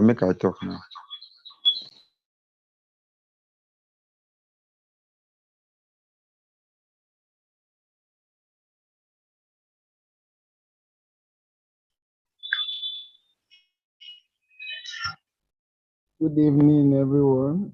make I talk now. Good evening, everyone.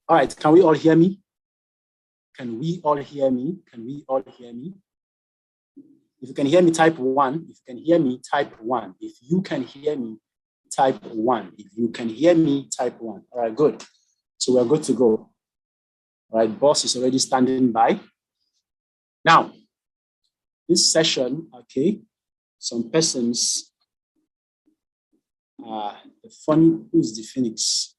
All right, can we all hear me? Can we all hear me? Can we all hear me? If you can hear me, type 1. If you can hear me, type 1. If you can hear me, type 1. If you can hear me, type 1. All right, good. So we're good to go. All right, boss is already standing by. Now, this session, okay, some persons, the funny, who's the Phoenix?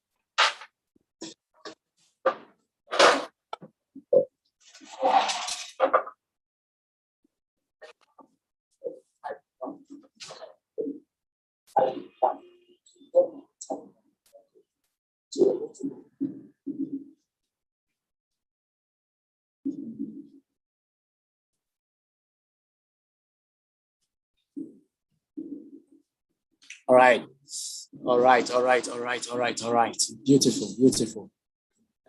All right. All right, all right, all right, all right, all right. Beautiful, beautiful.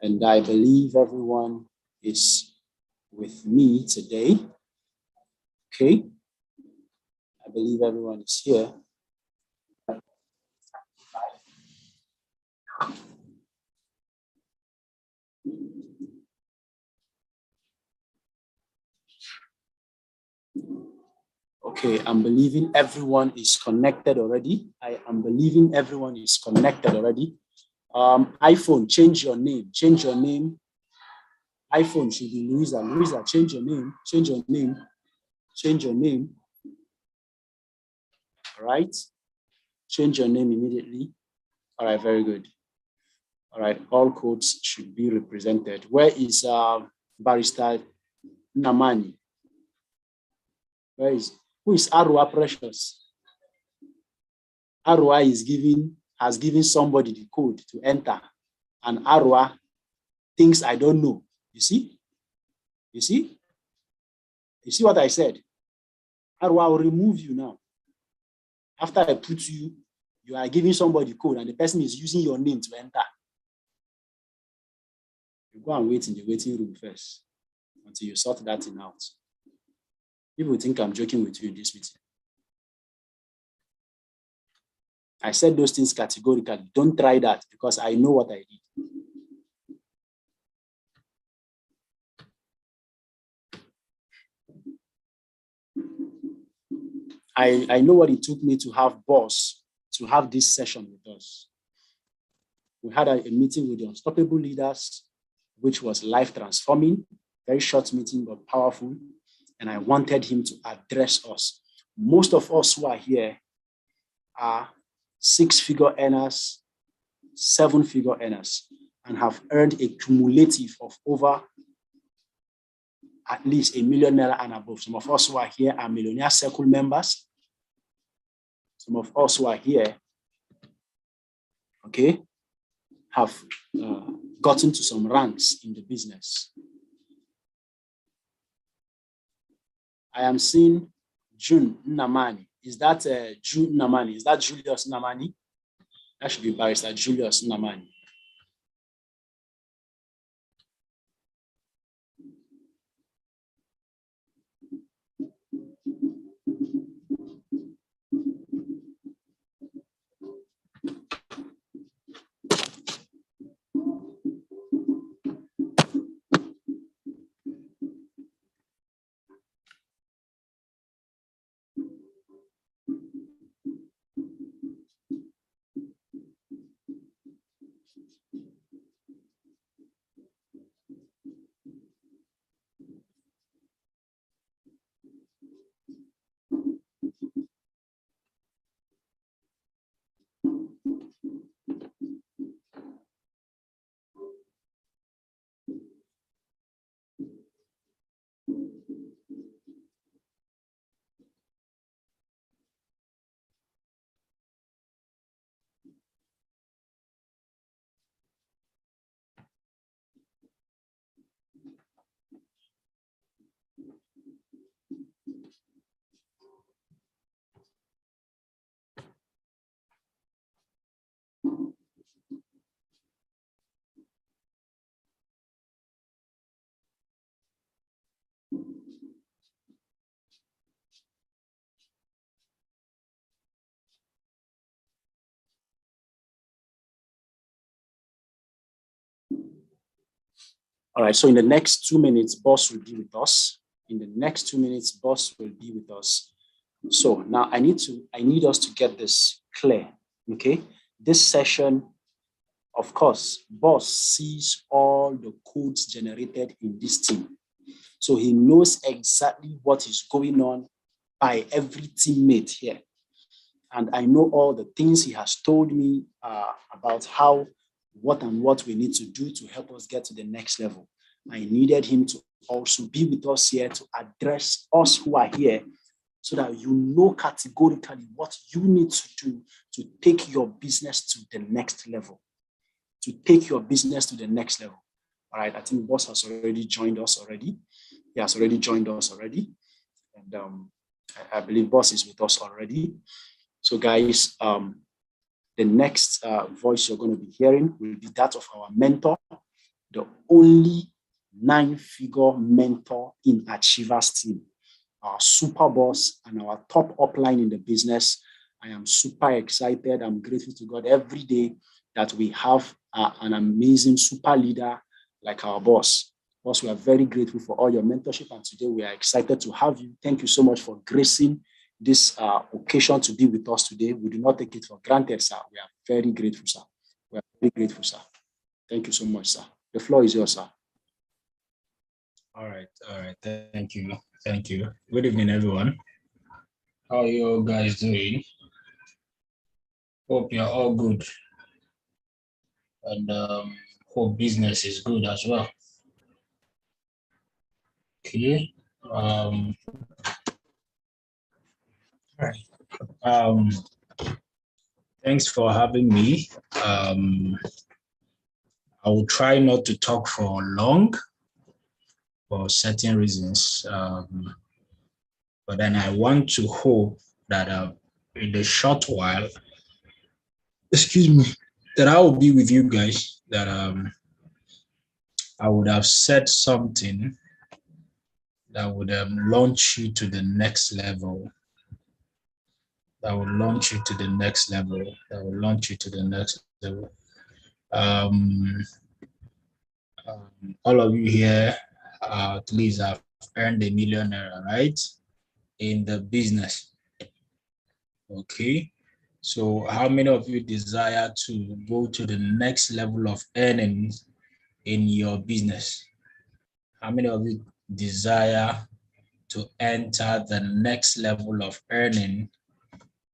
And I believe everyone is with me today. Okay. I believe everyone is here. Okay, I'm believing everyone is connected already. I am believing everyone is connected already. iPhone, change your name. Change your name. iPhone should be Louisa. Louisa, change your name. Change your name. Change your name. All right. Change your name immediately. All right, very good. All right, all codes should be represented. Where is Barrister Namani? Who is Arua Precious? Arua has given somebody the code to enter, and Arua thinks I don't know. You see? You see? You see what I said? Arua will remove you now. After I put you, you are giving somebody code, and the person is using your name to enter. You go and wait in the waiting room first until you sort that thing out. People think I'm joking with you in this meeting. I said those things categorically. Don't try that because I know what I did. I know what it took me to have boss to have this session with us. We had a meeting with the Unstoppable Leaders, which was life transforming, very short meeting, but powerful. And I wanted him to address us. Most of us who are here are 6-figure earners, 7-figure earners, and have earned a cumulative of over at least $1 million and above. Some of us who are here are Millionaire Circle members. Some of us who are here, okay, have gotten to some ranks in the business. I am seeing June Namani. Is that June Namani? Is that Julius Namani? That should be Barrister Julius Namani. All right, so in the next 2 minutes, boss will be with us. In the next 2 minutes, boss will be with us. So now I need us to get this clear, okay? This session, of course, boss sees all the codes generated in this team. So he knows exactly what is going on by every teammate here. And I know all the things he has told me about what we need to do to help us get to the next level. I needed him to also be with us here to address us who are here so that you know categorically what you need to do to take your business to the next level. To take your business to the next level. All right, I think boss has already joined us already. He has already joined us already. And I believe boss is with us already. So guys, the next voice you're going to be hearing will be that of our mentor, the only 9-figure mentor in Achievers team, our super boss and our top upline in the business. I am super excited. I'm grateful to God every day that we have an amazing super leader like our boss. Boss, we are very grateful for all your mentorship, and today we are excited to have you. Thank you so much for gracing this occasion to be with us today. We do not take it for granted, sir. We are very grateful, sir. We are very grateful, sir. Thank you so much, sir. The floor is yours, sir. All right. Thank you. Good evening, everyone. How are you guys doing? Hope you're all good. And hope business is good as well. Okay. All right. Thanks for having me. I will try not to talk for long for certain reasons. But then I want to hope that in a short while, excuse me, that I will be with you guys, that I would have said something that would launch you to the next level. That will launch you to the next level. That will launch you to the next level. All of you here, at least have earned $1 million, right? In the business. Okay. So how many of you desire to go to the next level of earnings in your business? How many of you desire to enter the next level of earning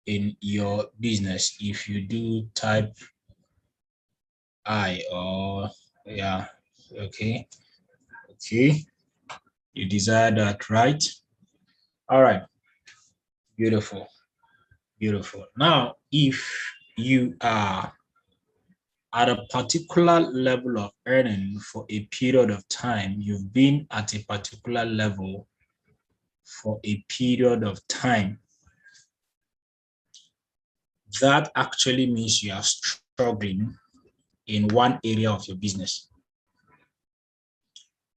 in your business? If you do, type I or yeah, okay. Okay, you desire that, right? All right, beautiful, beautiful. Now, if you are at a particular level of earning for a period of time, you've been at a particular level for a period of time, that actually means you are struggling in one area of your business.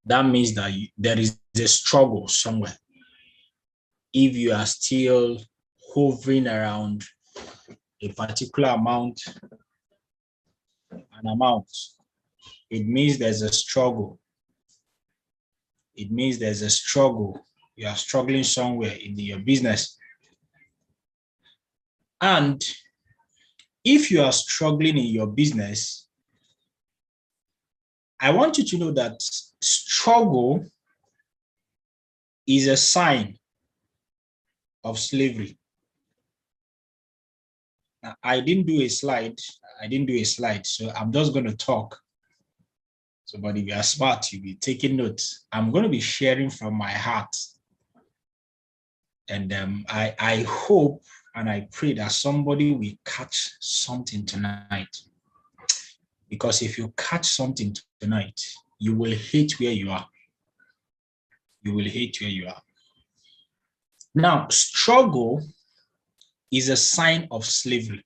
That means that there is a struggle somewhere. If you are still hovering around a particular amount, it means there's a struggle. It means there's a struggle. You are struggling somewhere in your business. And if you are struggling in your business, I want you to know that struggle is a sign of slavery. Now, I didn't do a slide, so I'm just going to talk. So, but if you are smart, you'll be taking notes. I'm going to be sharing from my heart. And I hope and I pray that somebody will catch something tonight. Because if you catch something tonight, you will hate where you are. You will hate where you are. Now, struggle is a sign of slavery.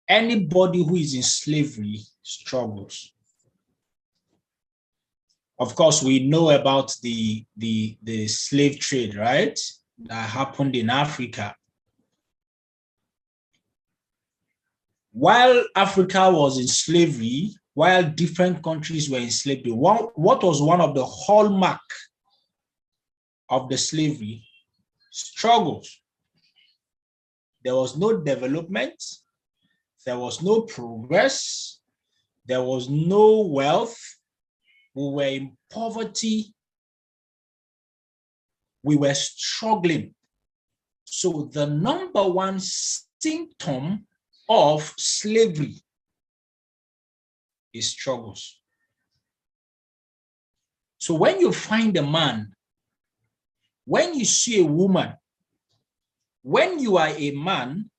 Anybody who is in slavery struggles. Of course, we know about the slave trade, right? That happened in Africa. While Africa was in slavery, while different countries were in slavery, what was one of the hallmark of the slavery? Struggles. There was no development. There was no progress. There was no wealth. We were in poverty. We were struggling. So the number one symptom of slavery is struggles. So when you find a man, when you see a woman, when you are a man,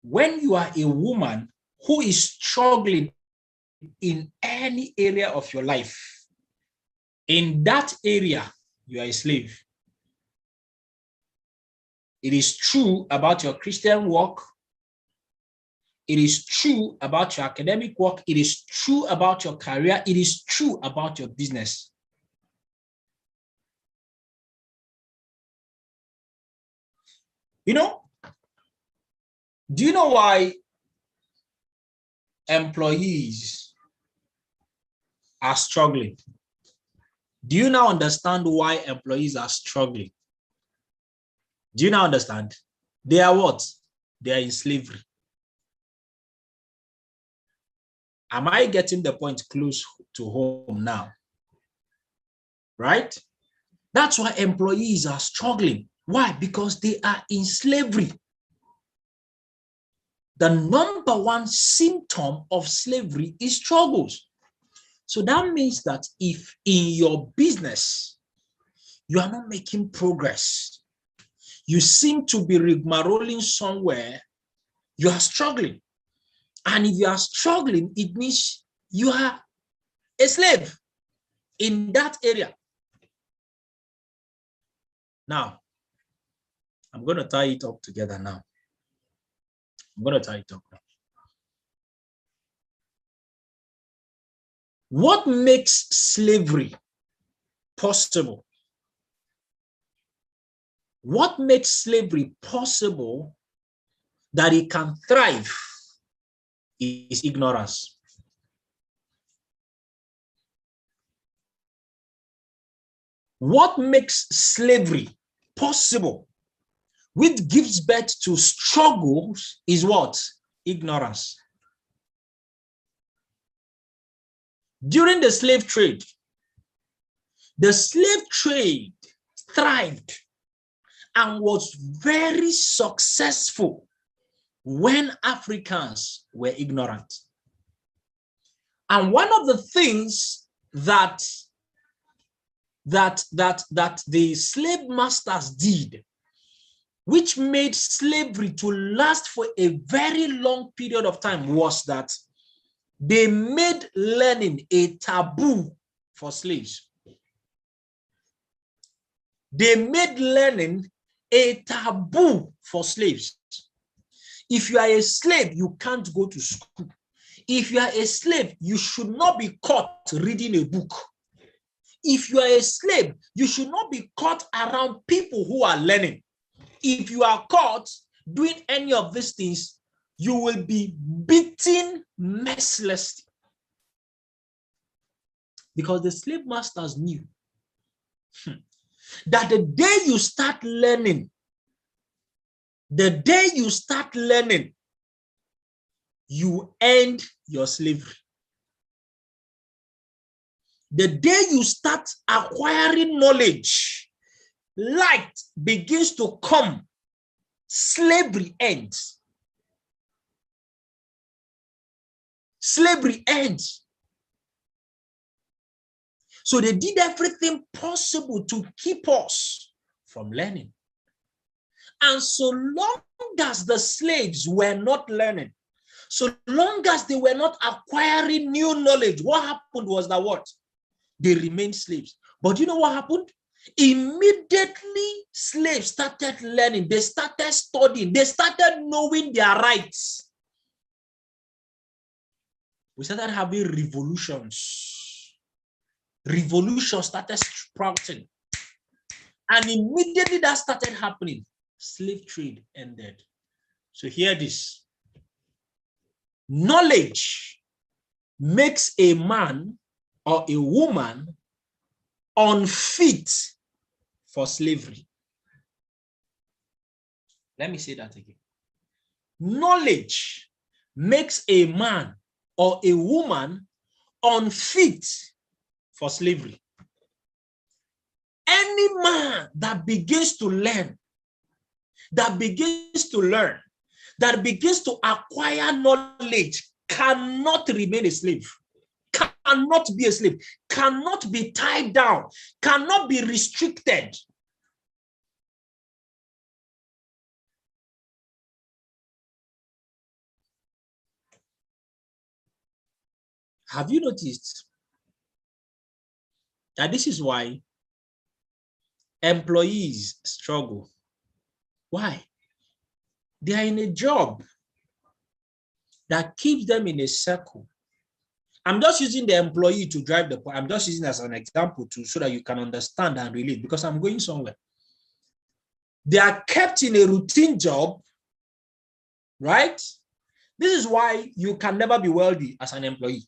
when you are a woman who is struggling in any area of your life, in that area, you are a slave. It is true about your Christian walk. It is true about your academic work. It is true about your career. It is true about your business. You know, do you know why employees are struggling? Do you now understand why employees are struggling? Do you now understand? They are what? They are in slavery. Am I getting the point close to home now? Right? That's why employees are struggling. Why? Because they are in slavery. the number one symptom of slavery is struggles. So that means that if in your business, you are not making progress, you seem to be rigmaroling somewhere, you are struggling. And if you are struggling, it means you are a slave in that area. Now, I'm going to tie it up together now. What makes slavery possible? What makes slavery possible that it can thrive is ignorance. What makes slavery possible, which gives birth to struggles, is what? Ignorance. During the slave trade thrived and was very successful when Africans were ignorant. And one of the things that the slave masters did, which made slavery to last for a very long period of time, was that they made learning a taboo for slaves. They made learning a taboo for slaves. If you are a slave, you can't go to school. If you are a slave, you should not be caught reading a book. If you are a slave, you should not be caught around people who are learning. If you are caught doing any of these things, you will be beaten mercilessly. Because the slave masters knew that the day you start learning, you end your slavery. The day you start acquiring knowledge, light begins to come, slavery ends. Slavery ends. So they did everything possible to keep us from learning. And so long as the slaves were not learning, so long as they were not acquiring new knowledge, what happened was that what? They remained slaves. But you know what happened? Immediately, slaves started learning. They started studying. They started knowing their rights. We started having revolutions. Revolutions started sprouting. And immediately that started happening, slave trade ended. So hear this. Knowledge makes a man or a woman unfit for slavery. Let me say that again. Knowledge makes a man or a woman unfit for slavery. Any man that begins to learn, that begins to acquire knowledge cannot remain a slave, cannot be a slave, cannot be tied down, cannot be restricted. Have you noticed that this is why employees struggle? Why? They are in a job that keeps them in a circle. I'm just using the employee to drive the point. I'm just using as an example so that you can understand and relate, because I'm going somewhere. They are kept in a routine job, right? This is why you can never be wealthy as an employee.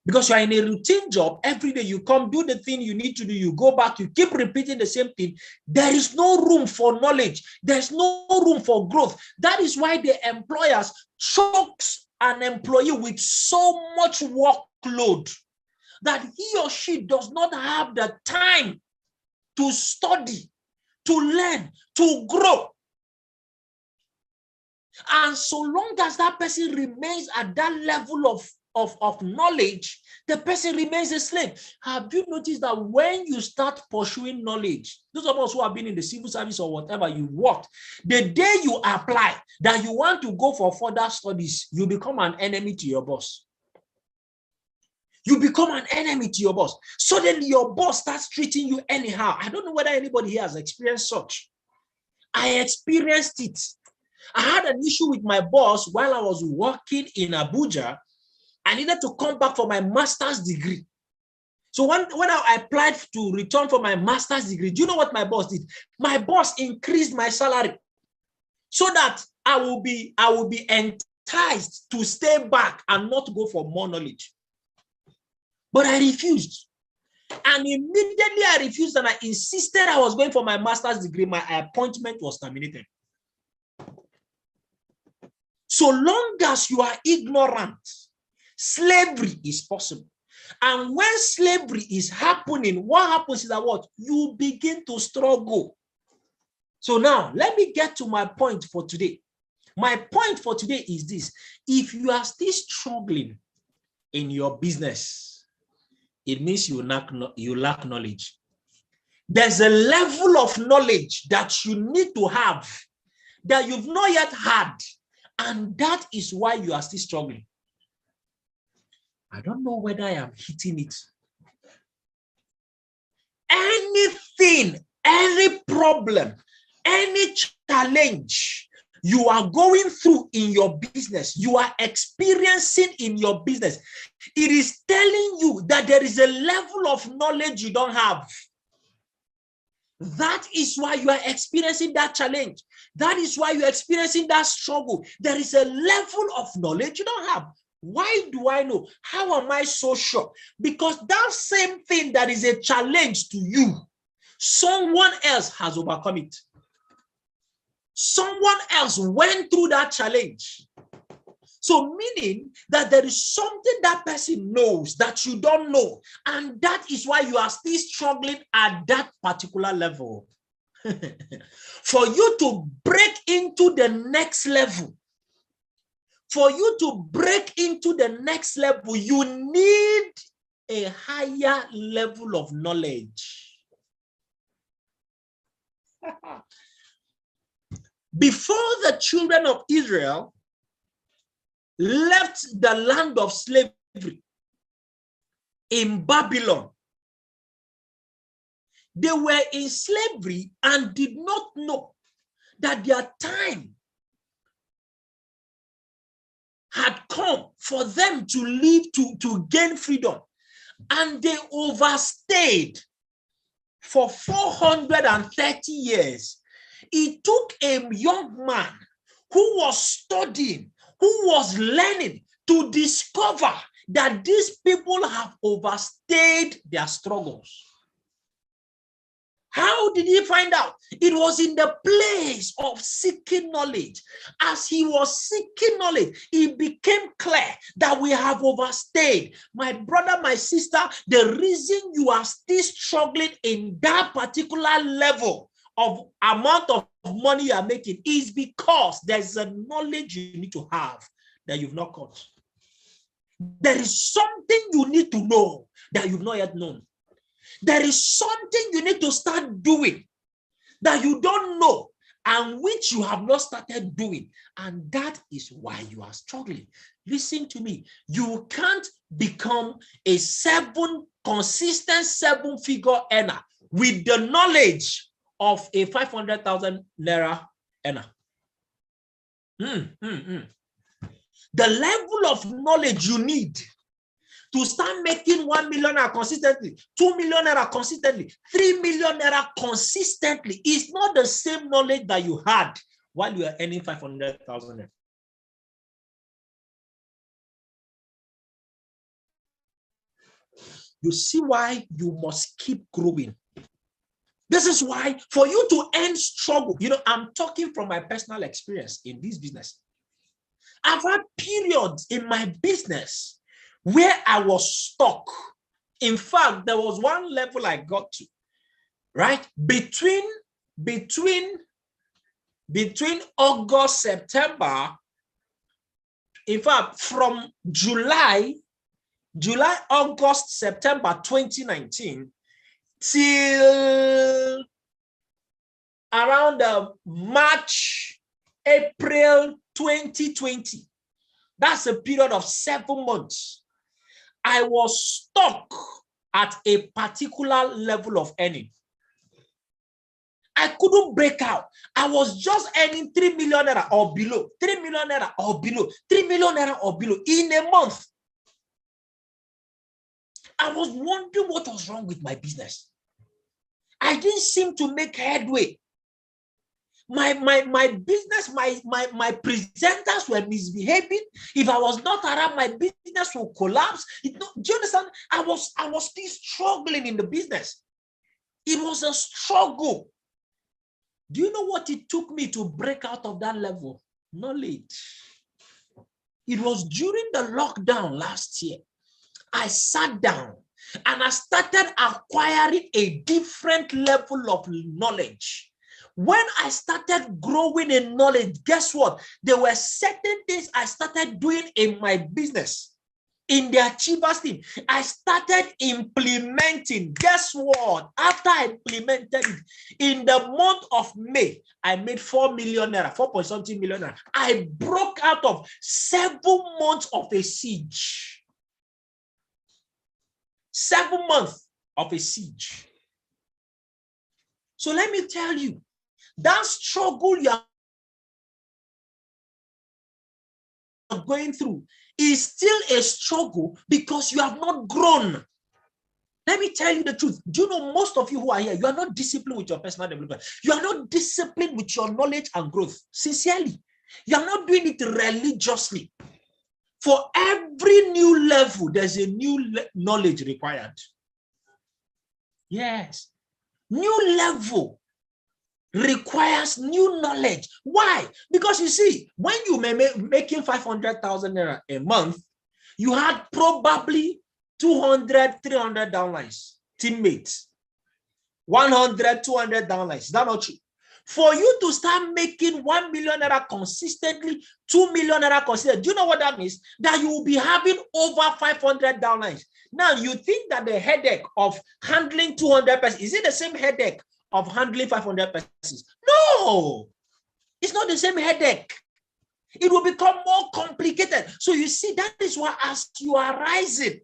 Because you are in a routine job, every day you come, do the thing you need to do, you go back, you keep repeating the same thing. There is no room for knowledge. There's no room for growth. That is why the employers chokes an employee with so much workload that he or she does not have the time to study, to learn, to grow. And so long as that person remains at that level of knowledge, the person remains a slave. Have you noticed that when you start pursuing knowledge, those of us who have been in the civil service or whatever you worked, the day you apply that you want to go for further studies, you become an enemy to your boss. You become an enemy to your boss. Suddenly your boss starts treating you anyhow. I don't know whether anybody here has experienced such. I experienced it. I had an issue with my boss while I was working in Abuja. I needed to come back for my master's degree. So when I applied to return for my master's degree, do you know what my boss did? My boss increased my salary so that I will be enticed to stay back and not go for more knowledge. But I refused. And immediately I refused and I insisted I was going for my master's degree. My appointment was terminated. So long as you are ignorant, slavery is possible. And when slavery is happening, what happens is that what? You begin to struggle. So now, let me get to my point for today. My point for today is this. If you are still struggling in your business, it means you lack knowledge. There's a level of knowledge that you need to have that you've not yet had. And that is why you are still struggling. I don't know whether I am hitting it. Anything, any problem, any challenge you are going through in your business, you are experiencing in your business, it is telling you that there is a level of knowledge you don't have. That is why you are experiencing that challenge. That is why you're experiencing that struggle. There is a level of knowledge you don't have. Why do I know? How am I so sure? Because that same thing that is a challenge to you, someone else has overcome it. Someone else went through that challenge. So meaning that there is something that person knows that you don't know. And that is why you are still struggling at that particular level. For you to break into the next level, for you to break into the next level, you need a higher level of knowledge. Before the children of Israel left the land of slavery in Babylon, they were in slavery and did not know that their time had come for them to live, to gain freedom. And they overstayed for 430 years. It took a young man who was studying, who was learning, to discover that these people have overstayed their struggles. How did he find out? It was in the place of seeking knowledge. As he was seeking knowledge, it became clear that we have overstayed. My brother, my sister, the reason you are still struggling in that particular level of amount of money you are making is because there's a knowledge you need to have that you've not caught. There is something you need to know that you've not yet known. There is something you need to start doing that you don't know and which you have not started doing. And that is why you are struggling. Listen to me. You can't become a consistent seven-figure earner with the knowledge of a 500,000 naira earner. The level of knowledge you need to start making 1 million naira consistently, 2 million naira consistently, 3 million naira consistently is not the same knowledge that you had while you were earning 500,000 naira. You see why you must keep growing. This is why for you to end struggle, I'm talking from my personal experience in this business. I've had periods in my business where I was stuck. In fact, there was one level I got to, right? Between between August, September, in fact, from July, August, September 2019 till around March, April 2020. That's a period of 7 months. I was stuck at a particular level of earning. I couldn't break out. I was just earning 3 million naira or below, 3 million naira or below, 3 million naira or below in a month. I was wondering what was wrong with my business. I didn't seem to make headway. My business, my presenters were misbehaving. If I was not around, my business will collapse. Do you understand? I was still struggling in the business. It was a struggle. Do you know what it took me to break out of that level? Knowledge. It was during the lockdown last year. I sat down and I started acquiring a different level of knowledge. When I started growing in knowledge, guess what? There were certain things I started doing in my business. In the Achievers team, I started implementing. Guess what? After I implemented it, in the month of May, I made 4 million naira, 4.something million naira. I broke out of 7 months of a siege. 7 months of a siege. So let me tell you, that struggle you are going through is still a struggle because you have not grown. Let me tell you the truth. Do you know most of you who are here, you are not disciplined with your personal development. You are not disciplined with your knowledge and growth. Sincerely, you are not doing it religiously. For every new level, there's a new knowledge required. Yes. New level requires new knowledge. Why? Because you see, when you may making 500,000 naira a month, you had probably 200, 300 downlines, teammates, 100, 200 downlines. Is that not true? For you to start making 1 million naira consistently, 2 million naira consistently, do you know what that means? That you will be having over 500 downlines. Now, you think that the headache of handling 200 persons, is it the same headache of handling 500 persons? No, it's not the same headache. It will become more complicated. So you see, that is why as you are rising,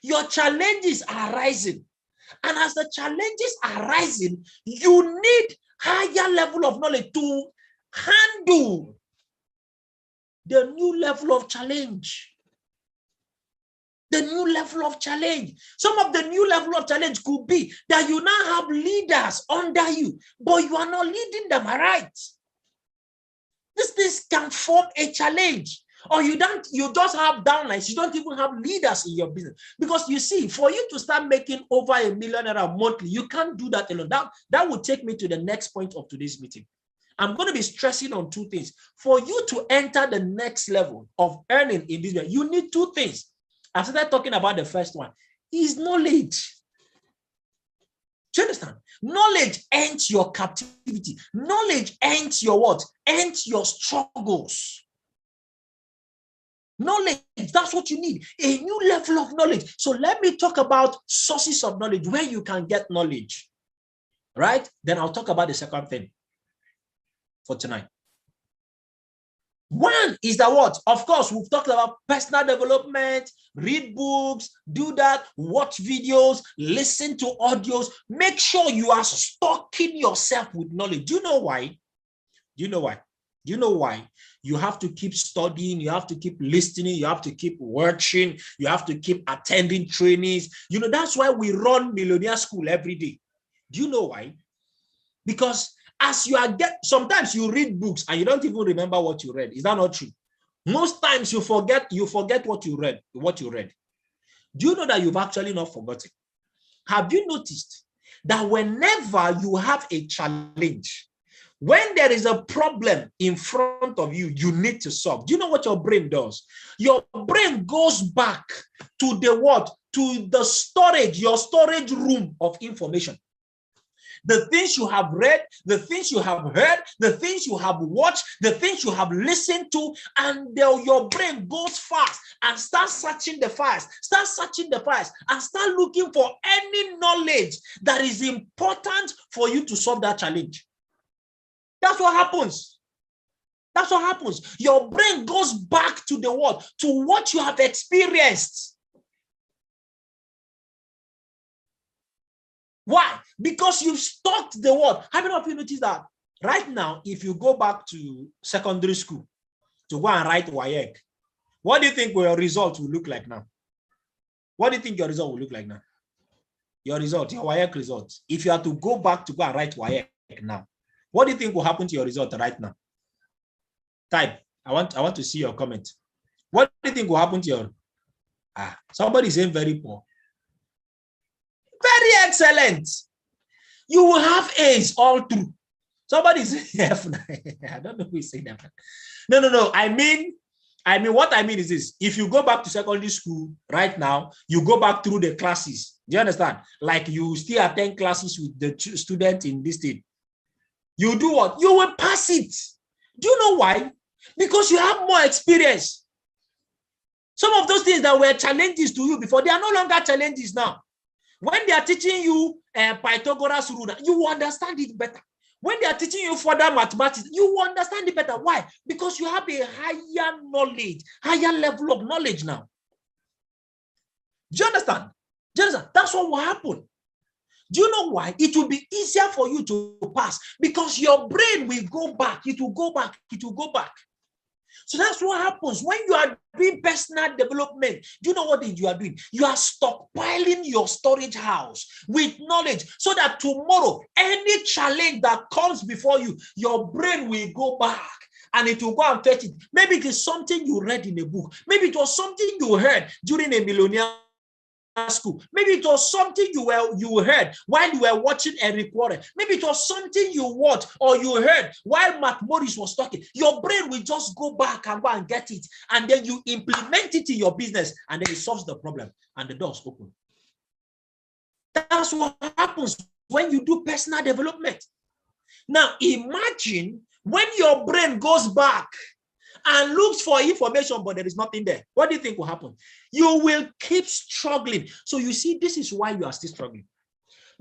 your challenges are rising. And as the challenges are rising, you need higher level of knowledge to handle the new level of challenge. The new level of challenge. Some of the new level of challenge could be that you now have leaders under you, but you are not leading them, all right? This can form a challenge. Or you just have downlines. You don't even have leaders in your business. Because you see, for you to start making over $1 million monthly, you can't do that alone. That would take me to the next point of today's meeting. I'm going to be stressing on 2 things. For you to enter the next level of earning in business, you need 2 things. I started talking about the first one, is knowledge. Do you understand? Knowledge ends your captivity. Knowledge ends your what? Ends your struggles. Knowledge, that's what you need, a new level of knowledge. So let me talk about sources of knowledge, where you can get knowledge, right? Then I'll talk about the second thing for tonight. One is the what? Of course, we've talked about personal development, read books, do that, watch videos, listen to audios. Make sure you are stocking yourself with knowledge. Do you know why? Do you know why? Do you know why? You have to keep studying, you have to keep listening, you have to keep watching, you have to keep attending trainings. You know, that's why we run Millionaire School every day. Do you know why? Because as you are sometimes you read books and you don't even remember what you read. Is that not true? Most times you forget what you read. Do you know that you've actually not forgotten? Have you noticed that whenever you have a challenge, when there is a problem in front of you, you need to solve. Do you know what your brain does? Your brain goes back to the what? To the storage, your storage room of information. the things you have read, the things you have heard, the things you have watched, the things you have listened to, and your brain goes fast and start searching the files, and start looking for any knowledge that is important for you to solve that challenge. That's what happens. That's what happens. Your brain goes back to the world, to what you have experienced. Why? Because you've stalked the world. How many of you notice that right now, if you go back to secondary school to go and write WAEC, what do you think your result will look like now? What do you think your result will look like now? Your result, your WAEC result. If you are to go back to go and write WAEC now, what do you think will happen to your result right now? Type. I want to see your comment. What do you think will happen to your? Somebody is saying very poor. Very excellent. You will have A's all through. Somebody is saying F9. I don't know who is saying that. No. I mean, what I mean is this. If you go back to secondary school right now, you go back through the classes. Do you understand? Like you still attend classes with the students in this thing. You do what? You will pass it. Do you know why? Because you have more experience. Some of those things that were challenges to you before, they are no longer challenges now. When they are teaching you Pythagoras rule, you will understand it better. When they are teaching you further mathematics, you will understand it better. Why? Because you have a higher knowledge, higher level of knowledge now. Do you understand? That's what will happen. Do you know why? It will be easier for you to pass because your brain will go back. It will go back. So that's what happens when you are doing personal development. Do you know what you are doing? You are stockpiling your storage house with knowledge so that tomorrow, any challenge that comes before you, your brain will go back and it will go and fetch it. Maybe it is something you read in a book. Maybe it was something you heard during a millionaire school. Maybe it was something you heard while you were watching Eric Warren. Maybe it was something you watched or you heard while Mark Morris was talking. Your brain will just go back and go and get it, and then you implement it in your business, and then it solves the problem, and the doors open. That's what happens when you do personal development. Now, imagine when your brain goes back and looks for information, but there is nothing there. What do you think will happen? You will keep struggling. So you see, this is why you are still struggling.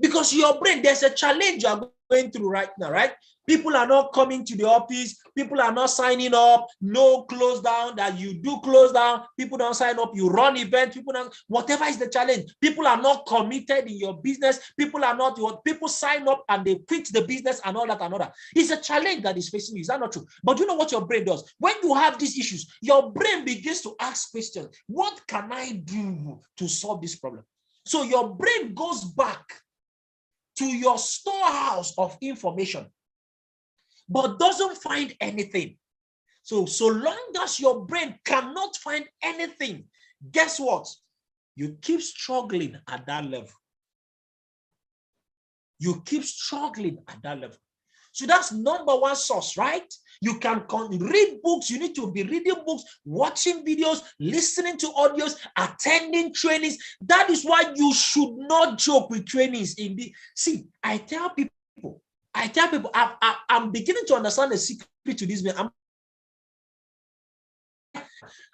Because your brain, there's a challenge you are going through right now, right? People are not coming to the office. People are not signing up. No close down. That you do close down. People don't sign up. You run events. People don't, whatever is the challenge. People are not committed in your business. People are not, people sign up and they quit the business and all that and all that. It's a challenge that is facing you. Is that not true? But you know what your brain does? When you have these issues, your brain begins to ask questions. What can I do to solve this problem? So your brain goes back to your storehouse of information, but doesn't find anything. So long as your brain cannot find anything, guess what? You keep struggling at that level. You keep struggling at that level. So that's number one source, right? You can read books. You need to be reading books, watching videos, listening to audios, attending trainings. That is why you should not joke with trainings. See, I tell people, I'm beginning to understand the secret to this business.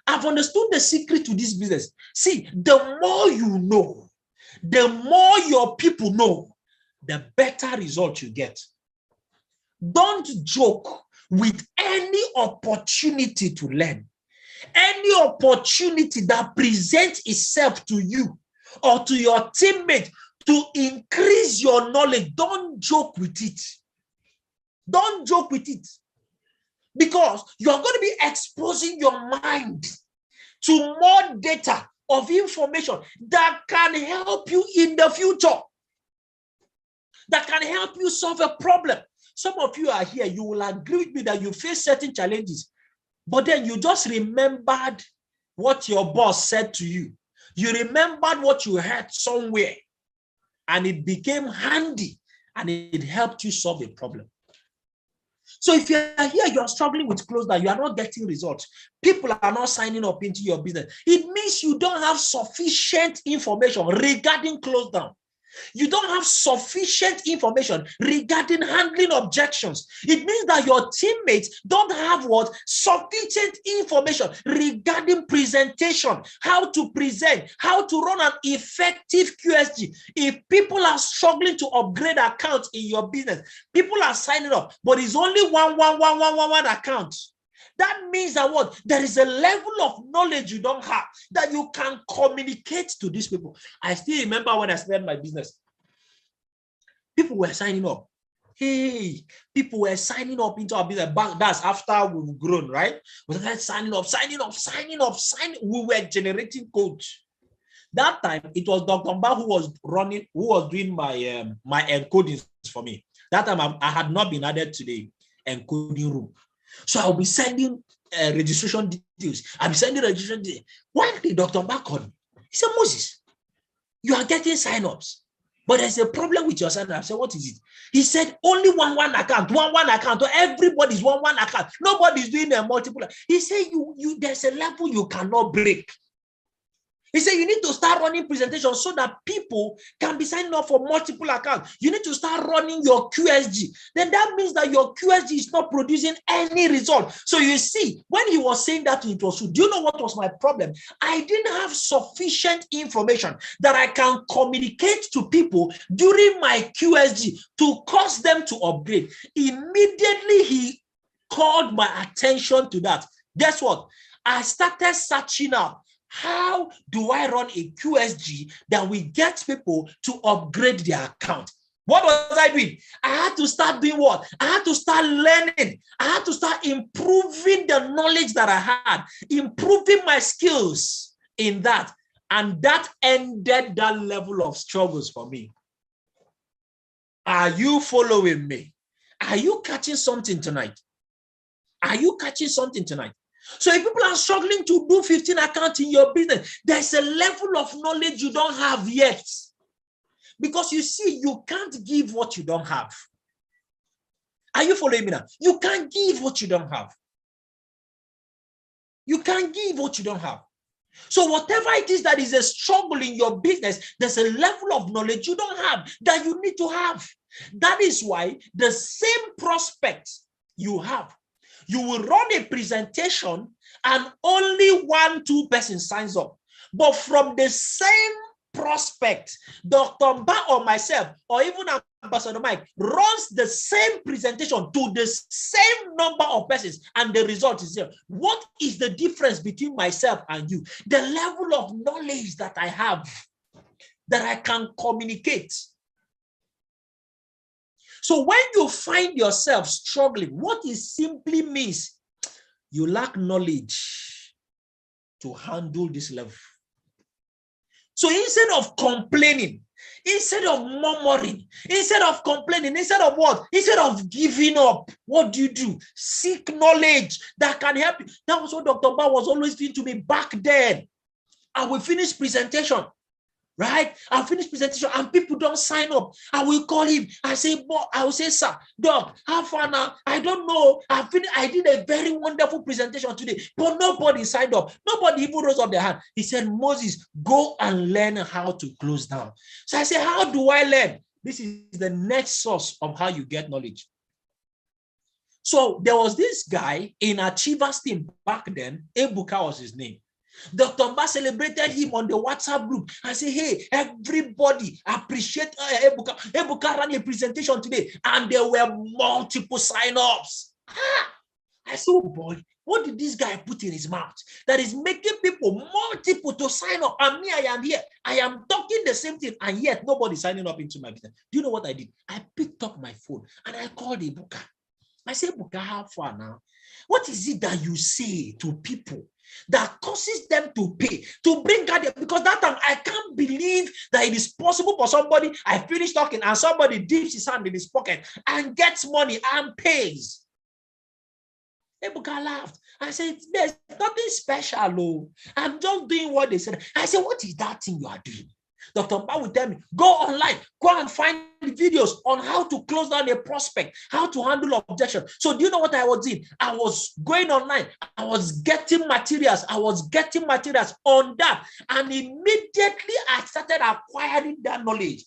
I've understood the secret to this business. See, the more you know, the more your people know, the better result you get. Don't joke with any opportunity to learn. Any opportunity that presents itself to you or to your teammate to increase your knowledge, don't joke with it. Don't joke with it. Because you are going to be exposing your mind to more data of information that can help you in the future, that can help you solve a problem. Some of you are here, you will agree with me that you face certain challenges, but then you just remembered what your boss said to you. You remembered what you heard somewhere, and it became handy, and it helped you solve a problem. So if you are here, you are struggling with close down, you are not getting results, people are not signing up into your business, it means you don't have sufficient information regarding close down. You don't have sufficient information regarding handling objections. It means that your teammates don't have what? Sufficient information regarding presentation, how to present, how to run an effective QSG. If people are struggling to upgrade accounts in your business, people are signing up, but it's only one account. That means that what? There is a level of knowledge you don't have that you can communicate to these people. I still remember when I started my business, people were signing up. Hey, people were signing up into our business. That's after we've grown, right? We started signing up. We were generating codes. That time, it was Dr. Mba who was doing my my encodings for me. That time, I had not been added to the encoding room. So I'll be sending registration details. I'll be sending registration details. One day, Dr. Mba called me. He said, Moses, you are getting sign-ups, but there's a problem with your sign-up. I said, what is it? He said, only one account, one account. So everybody's one account. Nobody's doing a multiple. He said, there's a level you cannot break. He said, you need to start running presentations so that people can be signing up for multiple accounts. You need to start running your QSG. Then that means that your QSG is not producing any result. So you see, when he was saying that, it was true. Do you know what was my problem? I didn't have sufficient information that I can communicate to people during my QSG to cause them to upgrade. Immediately, he called my attention to that. Guess what? I started searching out. How do I run a QSG that will get people to upgrade their account? What was I doing? I had to start doing what? I had to start learning. I had to start improving the knowledge that I had, improving my skills in that. And that ended that level of struggles for me. Are you following me? Are you catching something tonight? Are you catching something tonight? So if people are struggling to do 15 accounts in your business, there's a level of knowledge you don't have yet. Because you see, you can't give what you don't have. Are you following me now? You can't give what you don't have. You can't give what you don't have. So whatever it is that is a struggle in your business, there's a level of knowledge you don't have that you need to have. That is why the same prospect you have, you will run a presentation and only 1-2 persons signs up. But from the same prospect, Dr. Mba or myself, or even Ambassador Mike, runs the same presentation to the same number of persons, and the result is here. What is the difference between myself and you? The level of knowledge that I have, that I can communicate. So when you find yourself struggling, what it simply means, you lack knowledge to handle this level. So instead of complaining, instead of murmuring, instead of complaining, instead of what? Instead of giving up, what do? Seek knowledge that can help you. That was what Dr. Mba was always doing to me back then. I will finish presentation. Right? I'll finish presentation and people don't sign up. I will call him. I will say, sir, doc, how far now? I don't know. I did a very wonderful presentation today, but nobody signed up. Nobody even rose up their hand. He said, Moses, go and learn how to close down. So I said, how do I learn? This is the next source of how you get knowledge. So there was this guy in Achievers team back then. Ebuka was his name. Dr. Mba celebrated him on the WhatsApp group and said, hey, everybody appreciate Ebuka. Ebuka ran a presentation today and there were multiple sign-ups. I said, oh boy, what did this guy put in his mouth that is making people multiple to sign up? And me, I am here. I am talking the same thing and yet nobody signing up into my business. Do you know what I did? I picked up my phone and I called Ebuka. I said, Ebuka, how far now? What is it that you say to people that causes them to pay, to bring out there? Because that time I can't believe that it is possible for somebody, I finish talking and somebody dips his hand in his pocket and gets money and pays. Ebuka laughed. I said, there's nothing special. Oh. I'm just doing what they said. I said, what is that thing you are doing? Dr. Mba will tell me, go online, go and find videos on how to close down a prospect, how to handle objection. So do you know what I was doing? I was going online. I was getting materials. on that. And immediately I started acquiring that knowledge.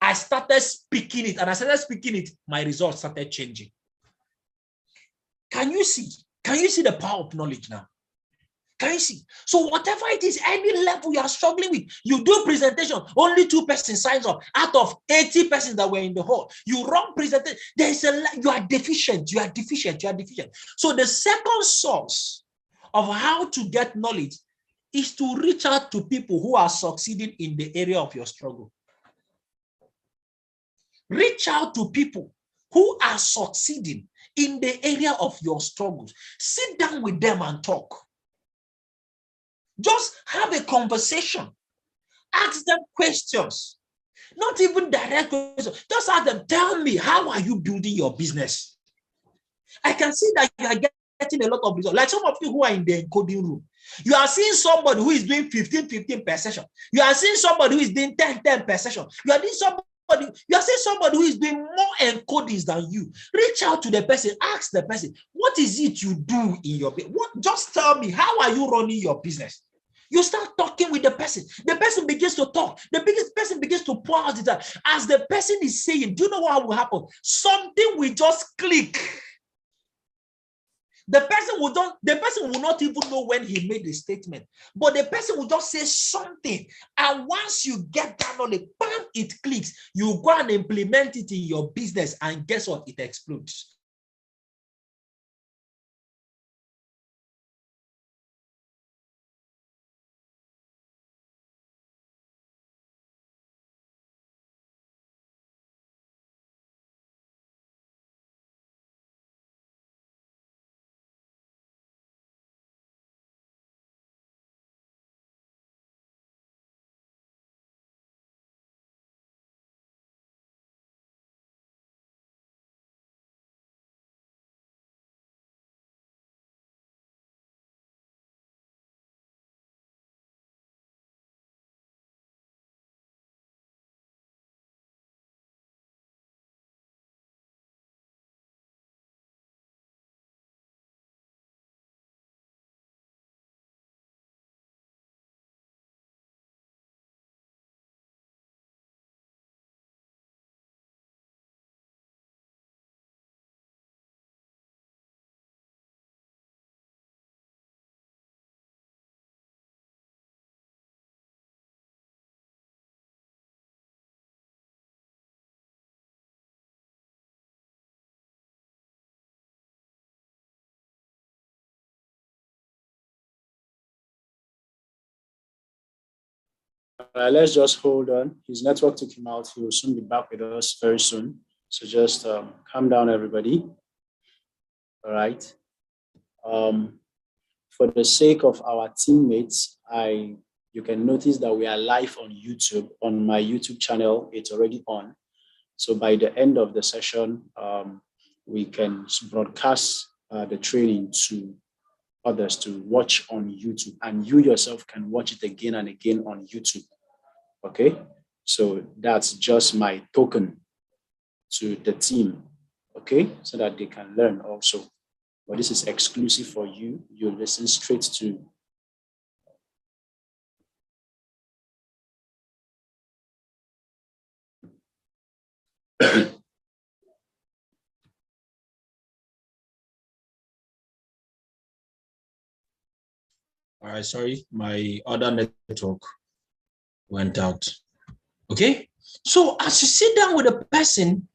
I started speaking it, and I started speaking it, my results started changing. Can you see? Can you see the power of knowledge now? Can you see? So whatever it is, any level you are struggling with, you do presentation, only 2 persons signs up out of 80 persons that were in the hall. You run presentation, you are deficient, you are deficient, you are deficient. So the second source of how to get knowledge is to reach out to people who are succeeding in the area of your struggle. Reach out to people who are succeeding in the area of your struggles. Sit down with them and talk. Just have a conversation. Ask them questions. Not even direct questions. Just ask them, tell me, how are you building your business? I can see that you are getting a lot of results. Like some of you who are in the encoding room, you are seeing somebody who is doing 15 per session. You are seeing somebody who is doing 10 per session. You are seeing somebody who is doing more encodings than you. Reach out to the person, ask the person, what is it you do in your business? Just tell me, how are you running your business? You start talking with the person. The person begins to talk. The biggest person begins to pour out it out. As the person is saying, do you know what will happen? Something will just click. The person will not even know when he made the statement, but the person will just say something. And once you get that knowledge, bam, it clicks. You go and implement it in your business, and guess what? It explodes. Let's just hold on. His network took him out. He will soon be back with us very soon. So just calm down, everybody. All right. For the sake of our teammates, you can notice that we are live on YouTube. On my YouTube channel, it's already on. So by the end of the session, we can broadcast the training to others to watch on YouTube, and you yourself can watch it again and again on YouTube. Okay, so that's just my token to the team, okay, so that they can learn also. But this is exclusive for you. You listen straight to All right, sorry, my other network went out. Okay, so as you sit down with a person,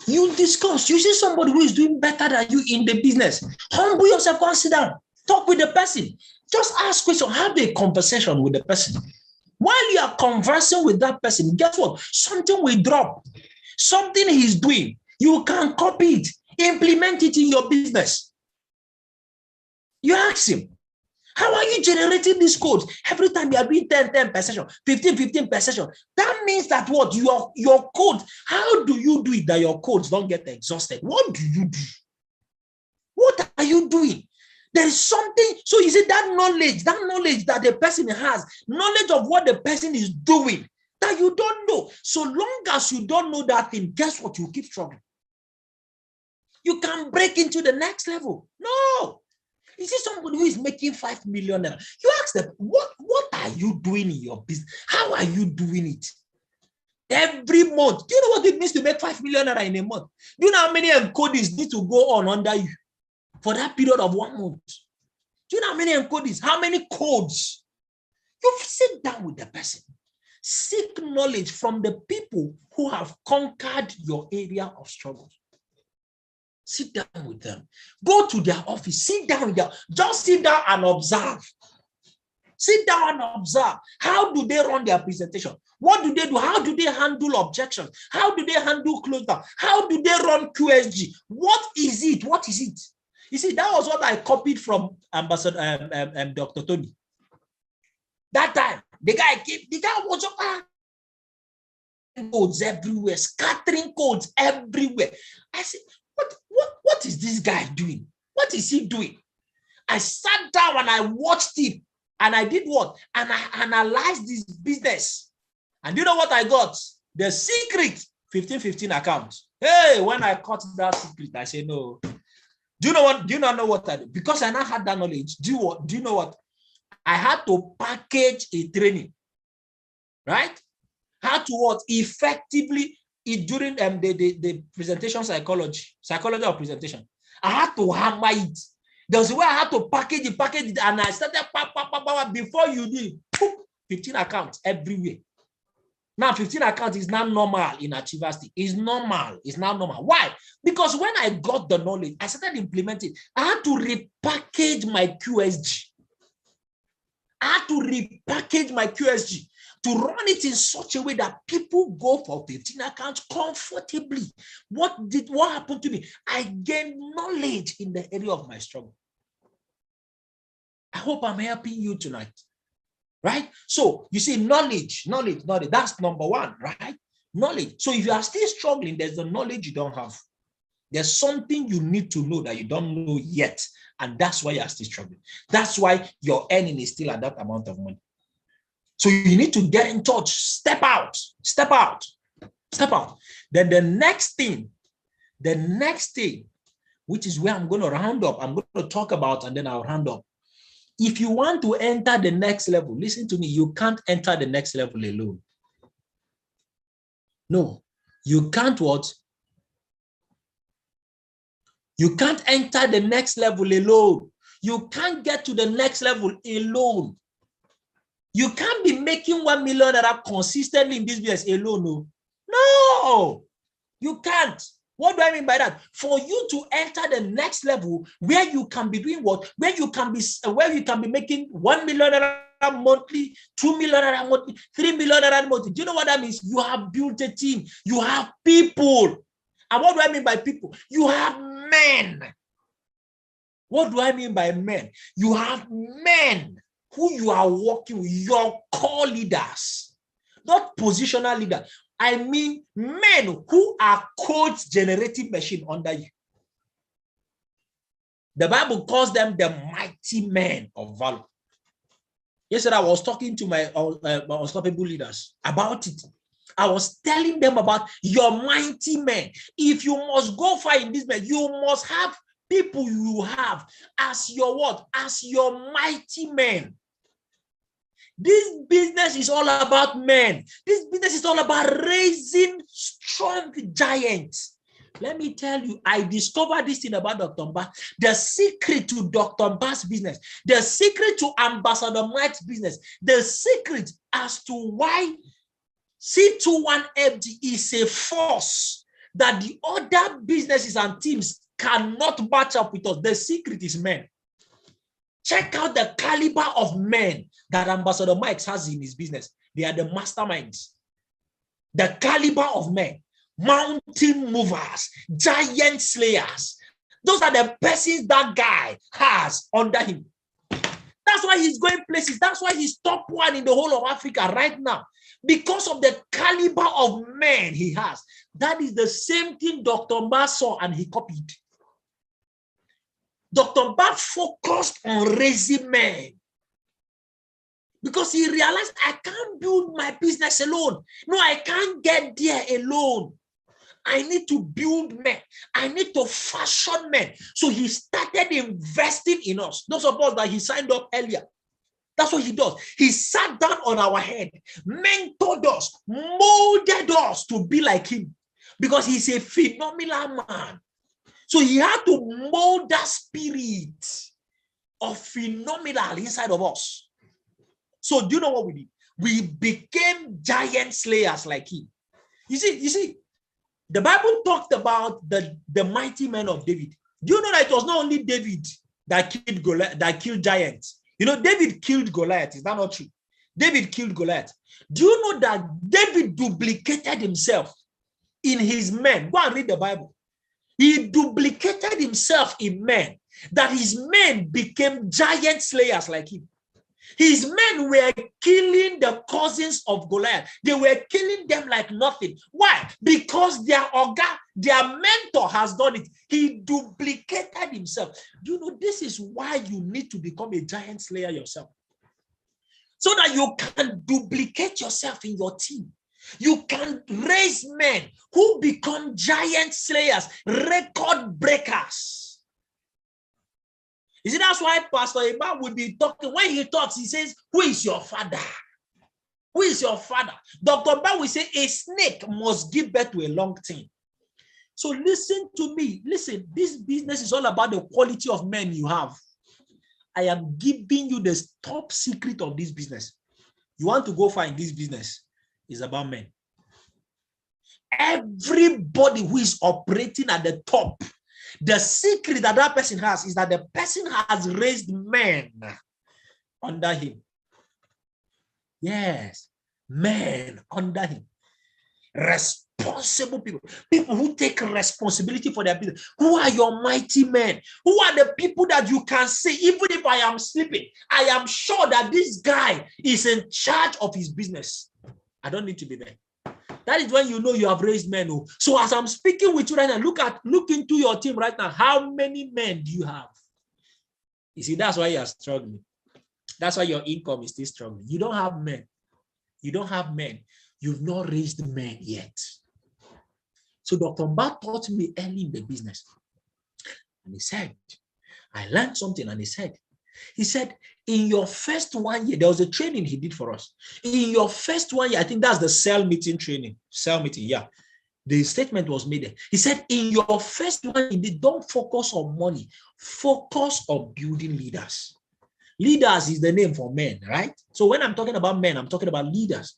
you discuss. You see somebody who is doing better than you in the business. Humble yourself, go and sit down. Talk with the person. Just ask questions. Have a conversation with the person. While you are conversing with that person, guess what? Something will drop. Something he's doing. You can copy it. Implement it in your business. You ask him, how are you generating these codes? Every time you are doing 10 per session, 15 per session. That means that what? Your code, how do you do it that your codes don't get exhausted? What do you do? What are you doing? There is something. So you see that knowledge that the person has, knowledge of what the person is doing that you don't know. So long as you don't know that thing, guess what? You keep struggling. You can break into the next level. No. You see somebody who is making 5 million. You ask them, what are you doing in your business? How are you doing it? every month. Do you know what it means to make 5 million naira in a month? Do you know how many encodings need to go on under you for that period of 1 month? Do you know how many encodings, how many codes? You sit down with the person. Seek knowledge from the people who have conquered your area of struggle. Sit down with them. Go to their office. Sit down with them. Just sit down and observe. Sit down and observe. How do they run their presentation? What do they do? How do they handle objections? How do they handle close down? How do they run QSG? What is it? What is it? You see, that was what I copied from Ambassador Dr. Tony. That time, the guy was codes everywhere, scattering codes everywhere. I said, what is this guy doing? What is he doing? I sat down and I watched him, and I did what? And I analyzed this business. And you know what I got? The secret 1515 account. Hey, when I caught that secret, I said, no. Do you know what? Do you not know what I did? Because I now had that knowledge. Do you know what? I had to package a training, right? How to what? Effectively, during the presentation psychology of presentation. I had to hammer it. There's a way I had to package it, and I started before you did 15 accounts everywhere. Now 15 accounts is not normal in Achievers. It's normal. It's not normal. Why? Because when I got the knowledge, I started implementing. I had to repackage my QSG. I had to repackage my QSG to run it in such a way that people go for 15 accounts comfortably. What happened to me? I gained knowledge in the area of my struggle. I hope I'm helping you tonight. Right? So you see, knowledge, that's number one, right? Knowledge. So if you are still struggling, there's the knowledge you don't have. There's something you need to know that you don't know yet. And that's why you are still struggling. That's why your earning is still at that amount of money. So you need to get in touch, step out. Then the next thing, which is where I'm going to round up, I'm going to talk about, and then I'll round up. If you want to enter the next level, listen to me, you can't enter the next level alone. No, you can't what? You can't enter the next level alone. You can't get to the next level alone. You can't be making 1 million consistently in this business alone. No, you can't. What do I mean by that? For you to enter the next level where you can be doing what? Where you can be making 1 million monthly, 2 million monthly, 3 million monthly. Do you know what that means? You have built a team. You have people. And what do I mean by people? You have men. What do I mean by men? You have men who you are working with, your core leaders, not positional leaders. I mean men who are code-generating machine under you. The Bible calls them the mighty men of valor. Yesterday, I was talking to my unstoppable leaders about it. I was telling them about your mighty men. If you must go far in this man, you must have people you have as your what? As your mighty men. This business is all about men. This business is all about raising strong giants. Let me tell you, I discovered this thing about Dr. Mba. The secret to Dr. Mba's business, the secret to Ambassador Mike's business, the secret as to why C21FD is a force that the other businesses and teams cannot match up with us. The secret is men. Check out the caliber of men that Ambassador Mike has in his business. They are the masterminds. The caliber of men, mountain movers, giant slayers. Those are the persons that guy has under him. That's why he's going places. That's why he's top one in the whole of Africa right now. Because of the caliber of men he has. That is the same thing Dr. Mba saw and he copied. Dr. Mba focused on raising men because he realized I can't build my business alone. No, I can't get there alone. I need to build men. I need to fashion men. So he started investing in us. Those of us that he signed up earlier. That's what he does. He sat down on our head, mentored us, molded us to be like him, because he's a phenomenal man. So he had to mold that spirit of phenomenal inside of us. So do you know what we did? We became giant slayers like him. You see, the Bible talked about the mighty men of David. Do you know that it was not only David that killed Goliath, that killed giants? You know, David killed Goliath. Is that not true? David killed Goliath. Do you know that David duplicated himself in his men? Go and read the Bible. He duplicated himself in men, that his men became giant slayers like him. His men were killing the cousins of Goliath. They were killing them like nothing. Why? Because their mentor has done it. He duplicated himself. You know, this is why you need to become a giant slayer yourself, so that you can duplicate yourself in your team. You can raise men who become giant slayers, record breakers. You see, that's why Pastor Iba will be talking. When he talks, he says, who is your father? Who is your father? Dr. Ba will say, a snake must give birth to a long thing. So listen to me. Listen, this business is all about the quality of men you have. I am giving you the top secret of this business. You want to go far in this business, it's about men. Everybody who is operating at the top, the secret that that person has is that the person has raised men under him. Yes, men under him. Responsible people. People who take responsibility for their business. Who are your mighty men? Who are the people that you can see, even if I am sleeping, I am sure that this guy is in charge of his business. I don't need to be there. That is when you know you have raised men. So as I'm speaking with you right now, look into your team right now. How many men do you have? You see, that's why you are struggling. That's why your income is still struggling. You don't have men. You don't have men. You've not raised men yet. So Dr. Mba taught me early in the business. And he said, I learned something, and he said, in your first 1 year, there was a training he did for us. In your first 1 year, I think that's the cell meeting training. Cell meeting, yeah. The statement was made there. He said, in your first 1 year, don't focus on money. Focus on building leaders. Leaders is the name for men, right? So when I'm talking about men, I'm talking about leaders.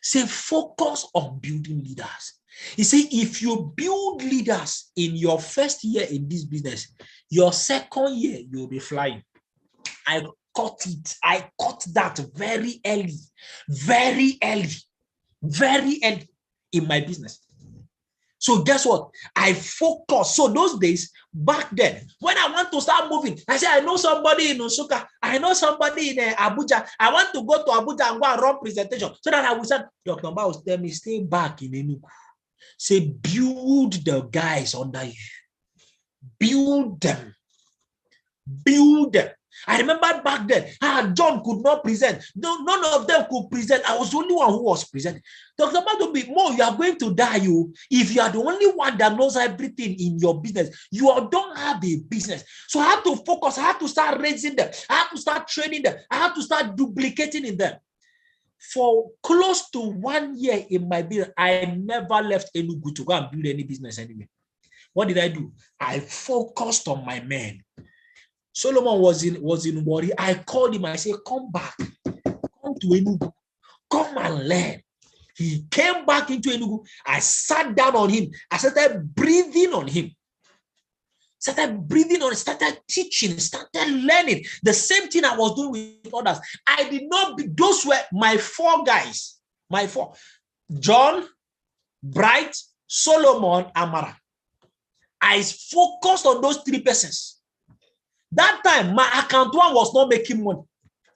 Say, focus on building leaders. He said, if you build leaders in your first year in this business, your second year, you'll be flying. I caught it. I caught that very early in my business. So guess what? I focus. So those days, back then, when I want to start moving, I say, I know somebody in Nsukka. I know somebody in Abuja. I want to go to Abuja and go and run presentation. So that I will say, Dr. Mba will tell me, stay back in Enugu. Say, build the guys under you. Build them. Build them. I remember back then, John could not present. No, none of them could present. I was the only one who was presenting. Dr. Mba, you are going to die. If you are the only one that knows everything in your business, you don't have a business. So I have to focus. I have to start raising them. I have to start training them. I have to start duplicating in them. For close to 1 year in my business, I never left Enugu to go and build any business anyway. What did I do? I focused on my men. Solomon was in worry. I called him. I said, come back. Come to Enugu. Come and learn. He came back into Enugu. I sat down on him. I started breathing on him. Started teaching, started learning. The same thing I was doing with others. I did not be, those were my 4 guys. My 4. John, Bright, Solomon, Amara. I focused on those 3 persons. That time, my account 1 was not making money.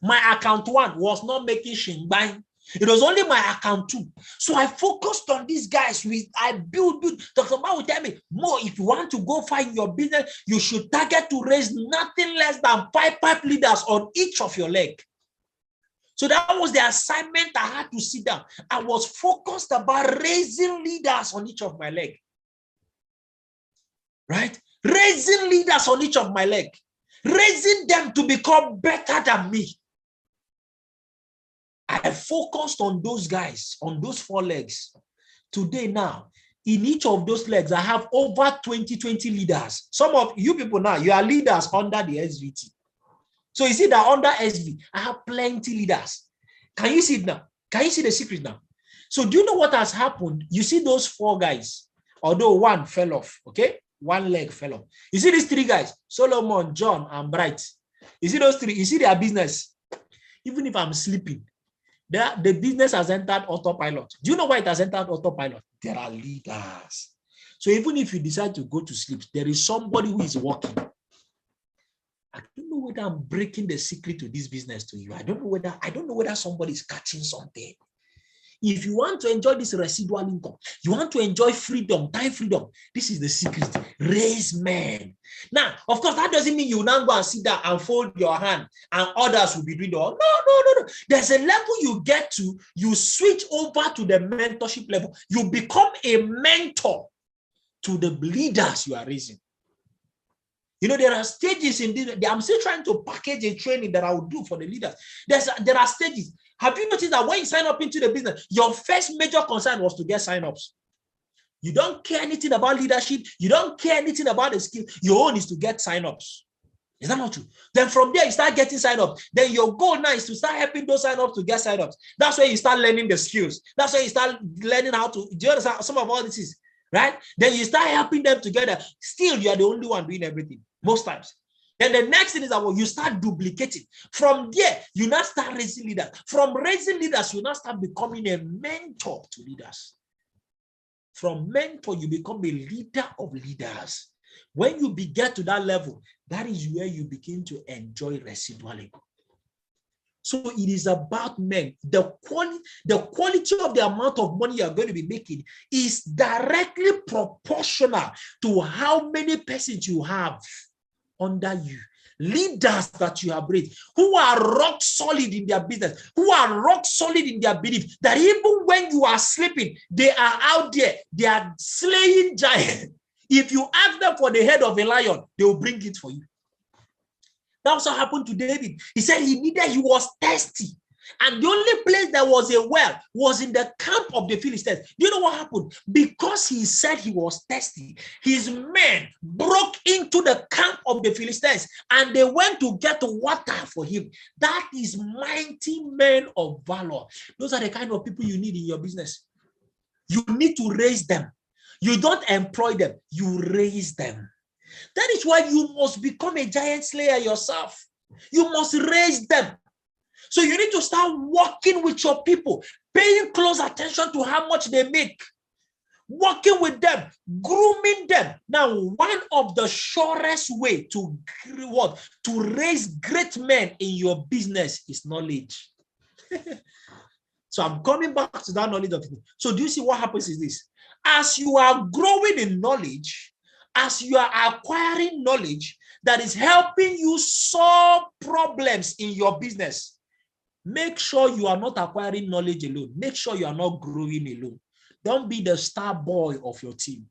My account 1 was not making shingbai. It was only my account 2. So I focused on these guys. I build. Dr. Mba will tell me, Mo, if you want to go far in your business, you should target to raise nothing less than 5 leaders on each of your leg. So that was the assignment I had to sit down. I was focused about raising leaders on each of my leg. Right? Raising leaders on each of my leg. Raising them to become better than me. I focused on those guys, on those 4 legs. Today now, in each of those legs, I have over 20 leaders. Some of you people now, you are leaders under the SVT. So you see that under SV, I have plenty leaders. Can you see it now? Can you see the secret now? So do you know what has happened? You see those 4 guys, although one fell off, okay? One leg fell off. You see these 3 guys, Solomon, John, and Bright. You see those 3, you see their business. Even if I'm sleeping, the business has entered autopilot. Do you know why it has entered autopilot? There are leaders. So even if you decide to go to sleep, there is somebody who is working. I don't know whether I'm breaking the secret to this business to you. I don't know whether somebody is catching something. If you want to enjoy this residual income, you want to enjoy freedom, time freedom, this is the secret. Raise men. Now, of course, that doesn't mean you now go and sit down and fold your hand and others will be doing it all. No. There's a level you get to, you switch over to the mentorship level. You become a mentor to the leaders you are raising. You know, there are stages in this. I'm still trying to package a training that I will do for the leaders. There are stages. Have you noticed that when you sign up into the business, your first major concern was to get sign-ups? You don't care anything about leadership. You don't care anything about the skill. Your own is to get sign-ups. Is that not true? Then from there, you start getting sign-ups. Then your goal now is to start helping those sign-ups to get sign-ups. That's where you start learning the skills. That's where you start learning how to, do you understand some of all this is, right? Then you start helping them together. Still, you are the only one doing everything, most times. Then the next thing is that you start duplicating. From there, you now start raising leaders. From raising leaders, you now start becoming a mentor to leaders. From mentor, you become a leader of leaders. When you get to that level, that is where you begin to enjoy residual income. So it is about men. The quality of the amount of money you are going to be making is directly proportional to how many persons you have under you. Leaders that you have raised, who are rock solid in their business, who are rock solid in their belief, that even when you are sleeping, they are out there, they are slaying giants. If you ask them for the head of a lion, they will bring it for you. That also happened to David. He said he was thirsty. And the only place there was a well was in the camp of the Philistines. Do you know what happened? Because he said he was thirsty, his men broke into the camp of the Philistines and they went to get water for him. That is mighty men of valor. Those are the kind of people you need in your business. You need to raise them. You don't employ them, you raise them. That is why you must become a giant slayer yourself. You must raise them. So you need to start working with your people, paying close attention to how much they make, working with them, grooming them. Now, one of the surest way to raise great men in your business is knowledge. So I'm coming back to that knowledge of it. So do you see what happens is this? As you are growing in knowledge, as you are acquiring knowledge that is helping you solve problems in your business, make sure you are not acquiring knowledge alone. Make sure you are not growing alone. Don't be the star boy of your team.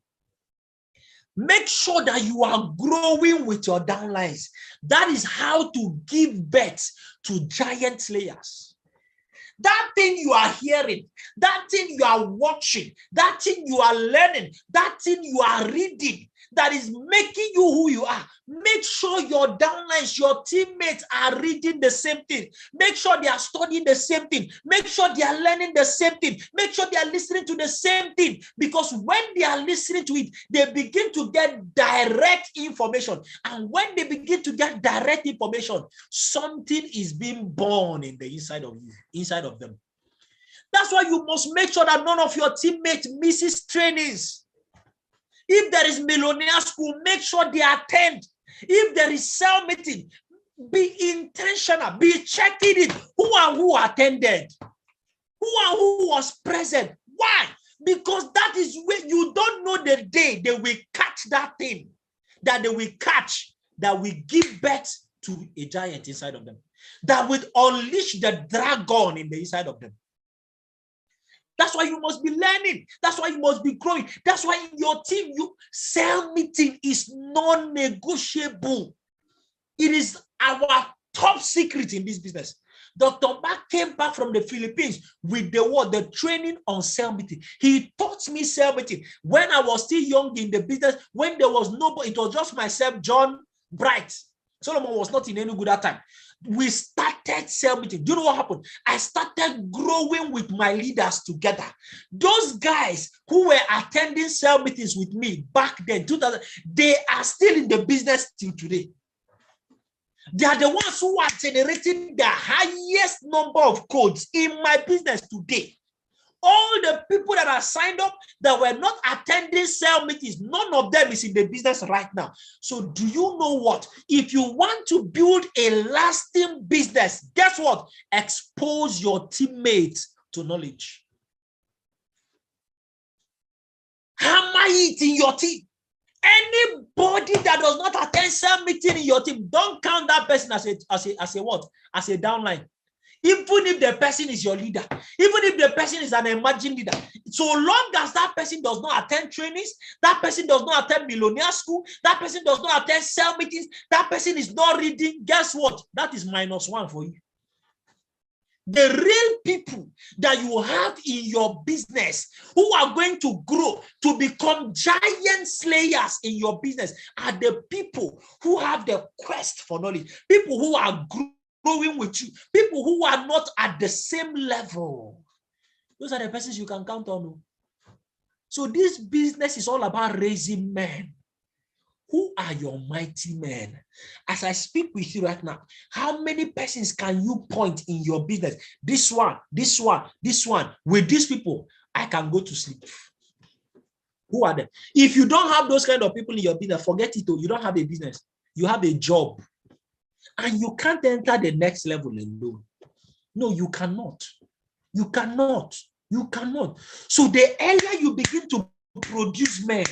Make sure that you are growing with your downlines. That is how to give birth to giant slayers. That thing you are hearing, that thing you are watching, that thing you are learning, that thing you are reading, that is making you who you are. Make sure your downlines, your teammates are reading the same thing. Make sure they are studying the same thing. Make sure they are learning the same thing. Make sure they are listening to the same thing. Because when they are listening to it, they begin to get direct information. And when they begin to get direct information, something is being born in the inside of you, inside of them. That's why you must make sure that none of your teammates misses trainings. If there is millionaire school, make sure they attend. If there is cell meeting, be intentional, be checking it. Who attended? Who was present? Why? Because that is where you don't know the day they will catch that thing, that they will catch, that will give birth to a giant inside of them, that will unleash the dragon in the inside of them. That's why you must be learning. That's why you must be growing. That's why in your team, cell meeting is non-negotiable. It is our top secret in this business. Dr. Mark came back from the Philippines with the training on cell meeting. He taught me cell meeting when I was still young in the business, when there was nobody, it was just myself, John Bright. Solomon was not in any good at that time. We started cell meeting. Do you know what happened? I started growing with my leaders together. Those guys who were attending cell meetings with me back then, 2000, they are still in the business till today. They are the ones who are generating the highest number of codes in my business today. All the people that are signed up that were not attending cell meetings, none of them is in the business right now. So do you know what? If you want to build a lasting business, guess what? Expose your teammates to knowledge. Hammer it in your team. Anybody that does not attend cell meeting in your team, don't count that person as a what? As a downline. Even if the person is your leader, even if the person is an emerging leader, so long as that person does not attend trainings, that person does not attend millionaire school, that person does not attend cell meetings, that person is not reading, guess what? That is -1 for you. The real people that you have in your business who are going to grow to become giant slayers in your business are the people who have the quest for knowledge, people who are growing with you, people who are not at the same level. Those are the persons you can count on. So this business is all about raising men. Who are your mighty men? As I speak with you right now, how many persons can you point in your business? This one, this one, this one. With these people, I can go to sleep. Who are them? If you don't have those kind of people in your business, forget it. You don't have a business. You have a job. And you can't enter the next level alone. No, you cannot. You cannot. You cannot. So the earlier you begin to produce men,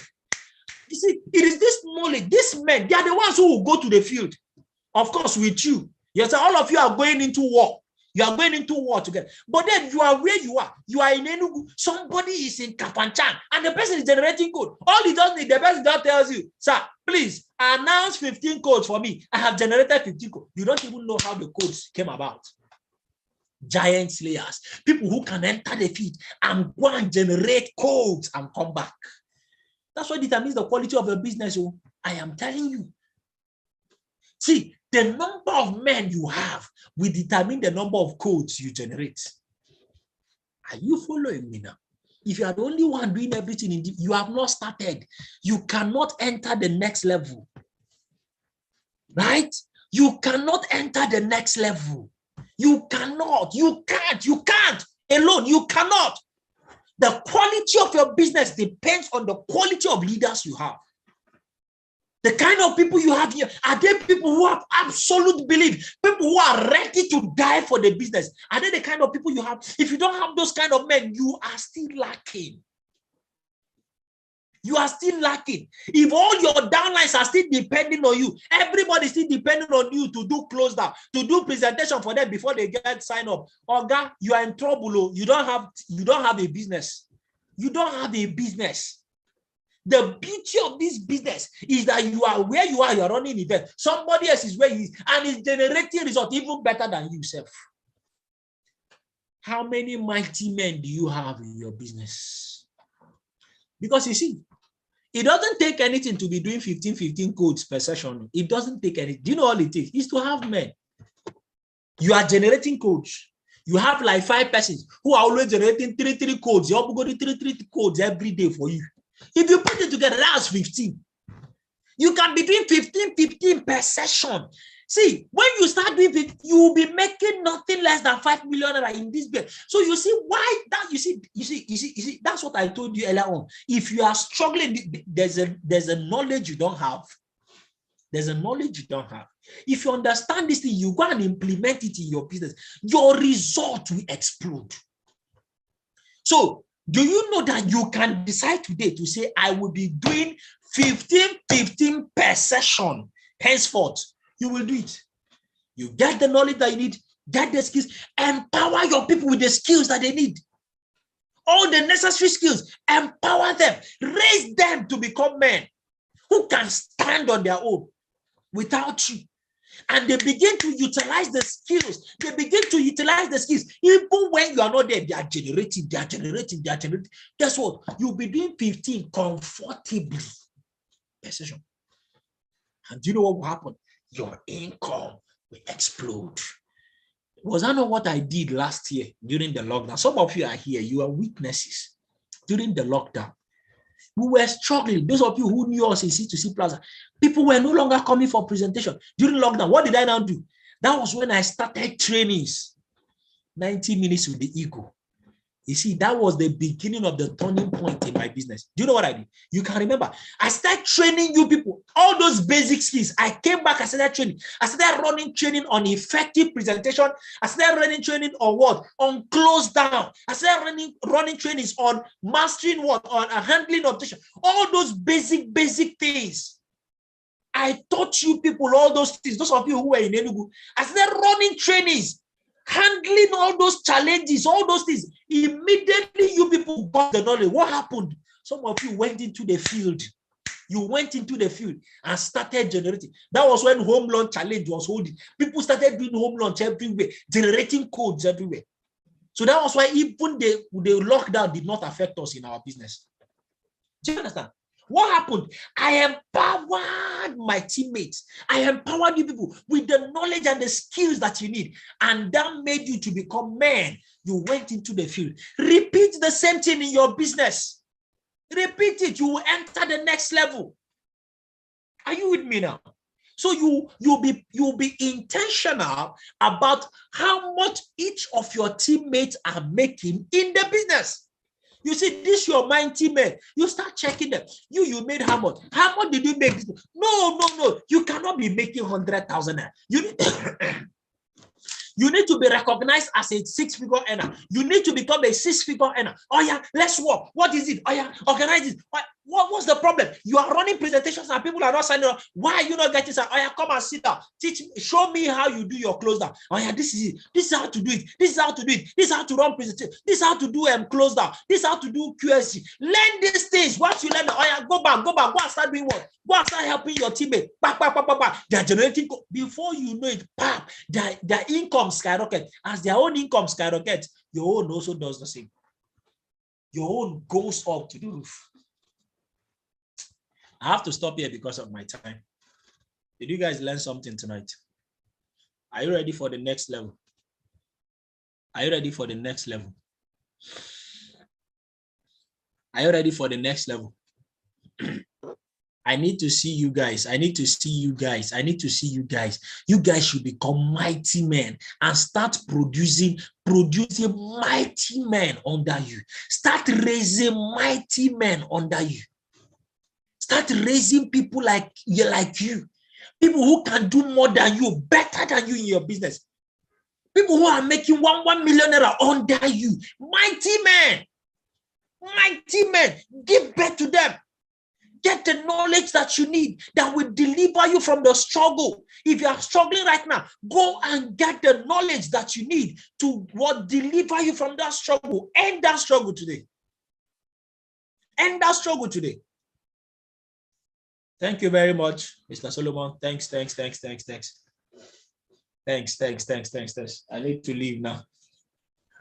you see, it is this knowledge, these men, they are the ones who will go to the field. Of course, with you. Yes, all of you are going into war. You are going into war together. But then you are where you are. You are in Enugu. Somebody is in Kafanchan, and the person is generating code. All he does need, the person just tells you, sir, please announce 15 codes for me. I have generated 15 codes. You don't even know how the codes came about. Giant slayers, people who can enter the field and go and generate codes and come back. That's what determines the quality of your business. Oh, I am telling you. See, the number of men you have will determine the number of codes you generate. Are you following me now? If you are the only one doing everything, you have not started. You cannot enter the next level. Right? You cannot enter the next level. You cannot. You can't. You can't. Alone, you cannot. The quality of your business depends on the quality of leaders you have. The kind of people you have here, are they people who have absolute belief, people who are ready to die for the business? Are they the kind of people you have? If you don't have those kind of men, you are still lacking. You are still lacking. If all your downlines are still depending on you, everybody is still depending on you to do close down, to do presentation for them before they get signed up. Oga, you are in trouble. You don't have a business. You don't have a business. The beauty of this business is that you are where you are running event. Somebody else is where he is and is generating results even better than yourself. How many mighty men do you have in your business? Because you see, it doesn't take anything to be doing 15 codes per session. It doesn't take anything. Do you know all it takes? It's to have men. You are generating codes. You have like 5 persons who are always generating 3 codes. You're going to 3 codes every day for you. If you put it together, that's 15. You can be doing 15 per session. See, when you start doing it, you will be making nothing less than 5 million in this bit. So you see why that you see, that's what I told you earlier on. If you are struggling, there's a knowledge you don't have. There's a knowledge you don't have. If you understand this thing, you go and implement it in your business, your result will explode. So do you know that you can decide today to say, I will be doing 15 per session henceforth? You will do it. You get the knowledge that you need, get the skills, empower your people with the skills that they need. All the necessary skills, empower them, raise them to become men who can stand on their own without you. And they begin to utilize the skills. They begin to utilize the skills. Even when you are not there, they are generating. Guess what? You'll be doing 15 comfortably per session. And do you know what will happen? Your income will explode. Was that not what I did last year during the lockdown? Some of you are here. You are witnesses. During the lockdown, we were struggling. Those of you who knew us in C2C Plaza, people were no longer coming for presentation. During lockdown, what did I now do? That was when I started trainings. 90 minutes with the ego. You see, that was the beginning of the turning point in my business. Do you know what I did? You can remember. I started training you people, all those basic skills. I came back, I started training. I started running training on effective presentation. I started running training on what? On close down. I started running trainings on mastering what? On handling objection. All those basic things. I taught you people all those things. Those of you who were in Enugu, I started running trainings. Handling all those challenges, all those things. Immediately you people got the knowledge. What happened? Some of you went into the field. You went into the field and started generating. That was when home launch challenge was holding. People started doing home launch everywhere, generating codes everywhere. So that was why even the lockdown did not affect us in our business. Do you understand? What happened? I empowered my teammates. I empowered you people with the knowledge and the skills that you need. And that made you to become men. You went into the field. Repeat the same thing in your business. Repeat it. You will enter the next level. Are you with me now? So you'll be intentional about how much each of your teammates are making in the business. You see, this your mind teammate. You start checking them. You made how much? How much did you make? No. You cannot be making 100,000. You need to be recognized as a 6-figure earner. You need to become a 6-figure earner. Oh yeah, let's work. What is it? Oh yeah, organize it. What's the problem? You are running presentations and people are not signing up. Why are you not getting started? Oh yeah, come and sit down. Teach me, show me how you do your close down. Oh yeah, this is it. This is how to do it. This is how to do it. This is how to run presentation. This is how to do close down. This is how to do QSC. Learn these things. Once you learn, oh yeah, go back. Go and start doing what? Go and start helping your teammate. They are generating. Before you know it, their income skyrocket. As their own income skyrocket, your own also does the same. Your own goes up to the roof. I have to stop here because of my time. Did you guys learn something tonight? Are you ready for the next level? Are you ready for the next level? Are you ready for the next level? I need to see you guys. I need to see you guys. I need to see you guys. You guys should become mighty men and start producing mighty men under you. Start raising mighty men under you. Start raising people like you. People who can do more than you, better than you in your business. People who are making 1 million naira under you. Mighty men. Mighty men. Give birth to them. Get the knowledge that you need that will deliver you from the struggle. If you are struggling right now, go and get the knowledge that you need to what deliver you from that struggle. End that struggle today. End that struggle today. Thank you very much, Mr. Solomon. Thanks. Thanks. I need to leave now.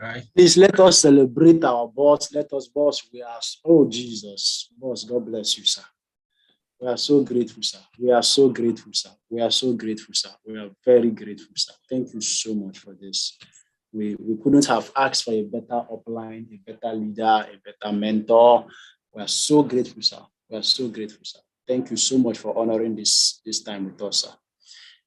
All right. Please let us celebrate our boss. Let us, boss. We are, oh Jesus, boss, God bless you, sir. We are so grateful, sir. We are so grateful, sir. We are so grateful, sir. We are very grateful, sir. Thank you so much for this. We couldn't have asked for a better upline, a better leader, a better mentor. We are so grateful, sir. We are so grateful, sir. Thank you so much for honoring this time with us, sir.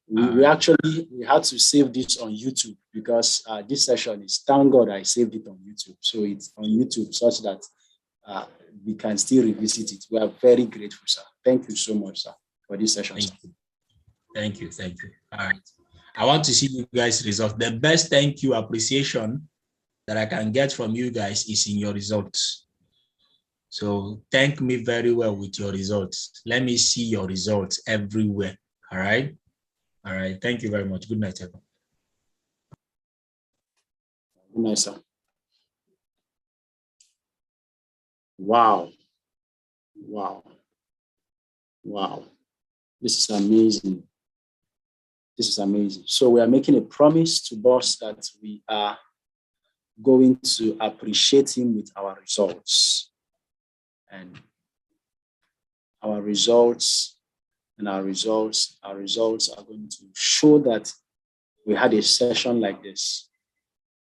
We had to save this on YouTube because this session is, thank God I saved it on YouTube. So it's on YouTube such that we can still revisit it. We are very grateful, sir. Thank you so much, sir, for this session. Thank you. All right. I want to see you guys' results. The best thank you appreciation that I can get from you guys is in your results. So thank me very well with your results. Let me see your results everywhere. All right. All right. Thank you very much. Good night, everyone. Good night, sir. Wow. This is amazing. This is amazing. So we are making a promise to boss that we are going to appreciate him with our results. And our results are going to show that we had a session like this.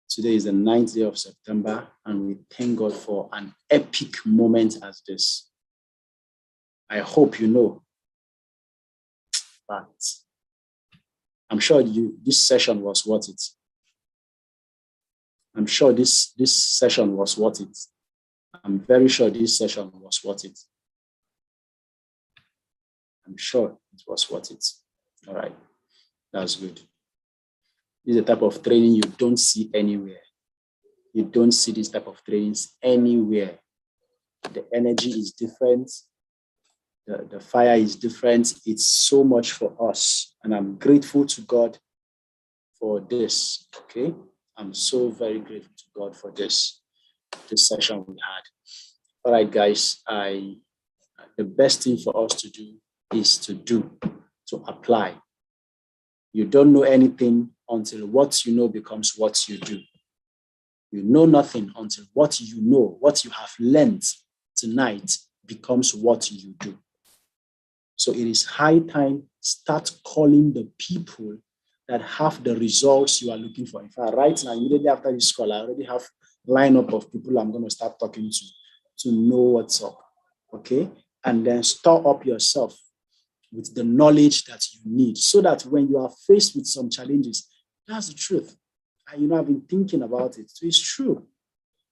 Today is the 9th day of September, and we thank God for an epic moment as this. I hope you know, but I'm sure this session was worth it. I'm sure this session was worth it. I'm very sure this session was worth it. I'm sure it was worth it. All right, that's good. This is the type of training you don't see anywhere. You don't see this type of trainings anywhere. The energy is different. The fire is different. It's so much for us. And I'm grateful to God for this, okay? I'm so very grateful to God for this session we had. All right, guys, the best thing for us to do is to apply. You don't know anything until what you know becomes what you do. You know nothing until what you know, what you have learned tonight becomes what you do. So it is high time, start calling the people that have the results you are looking for. In fact, right now, immediately after this call, I already have a lineup of people I'm going to start talking to know what's up, okay? And then store up yourself with the knowledge that you need so that when you are faced with some challenges, that's the truth. And I've been thinking about it. So it's true.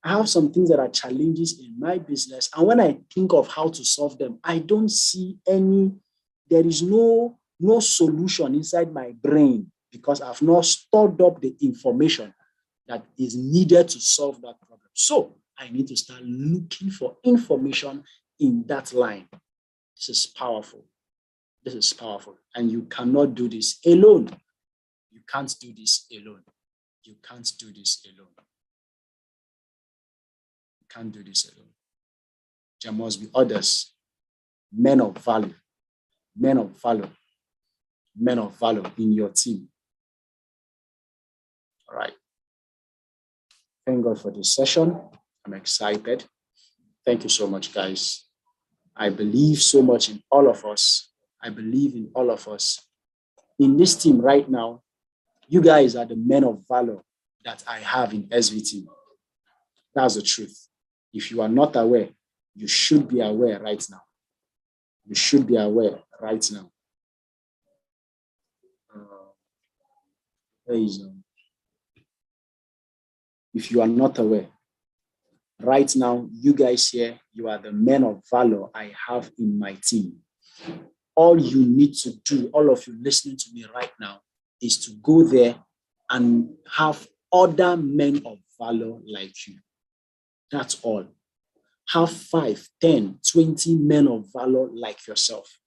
I have some things that are challenges in my business. And when I think of how to solve them, I don't see there is no solution inside my brain because I've not stored up the information that is needed to solve that problem. So I need to start looking for information in that line. This is powerful. This is powerful. And you cannot do this alone. You can't do this alone. You can't do this alone. You can't do this alone. There must be others, men of value in your team. All right. Thank God for this session. I'm excited. Thank you so much, guys. I believe so much in all of us. I believe in all of us. In this team right now, you guys are the men of valor that I have in SVT. That's the truth. If you are not aware, you should be aware right now. You should be aware right now. If you are not aware, right now, you guys here, you are the men of valor I have in my team. All you need to do, all of you listening to me right now, is to go there and have other men of valor like you. That's all. Have 5, 10, 20 men of valor like yourself.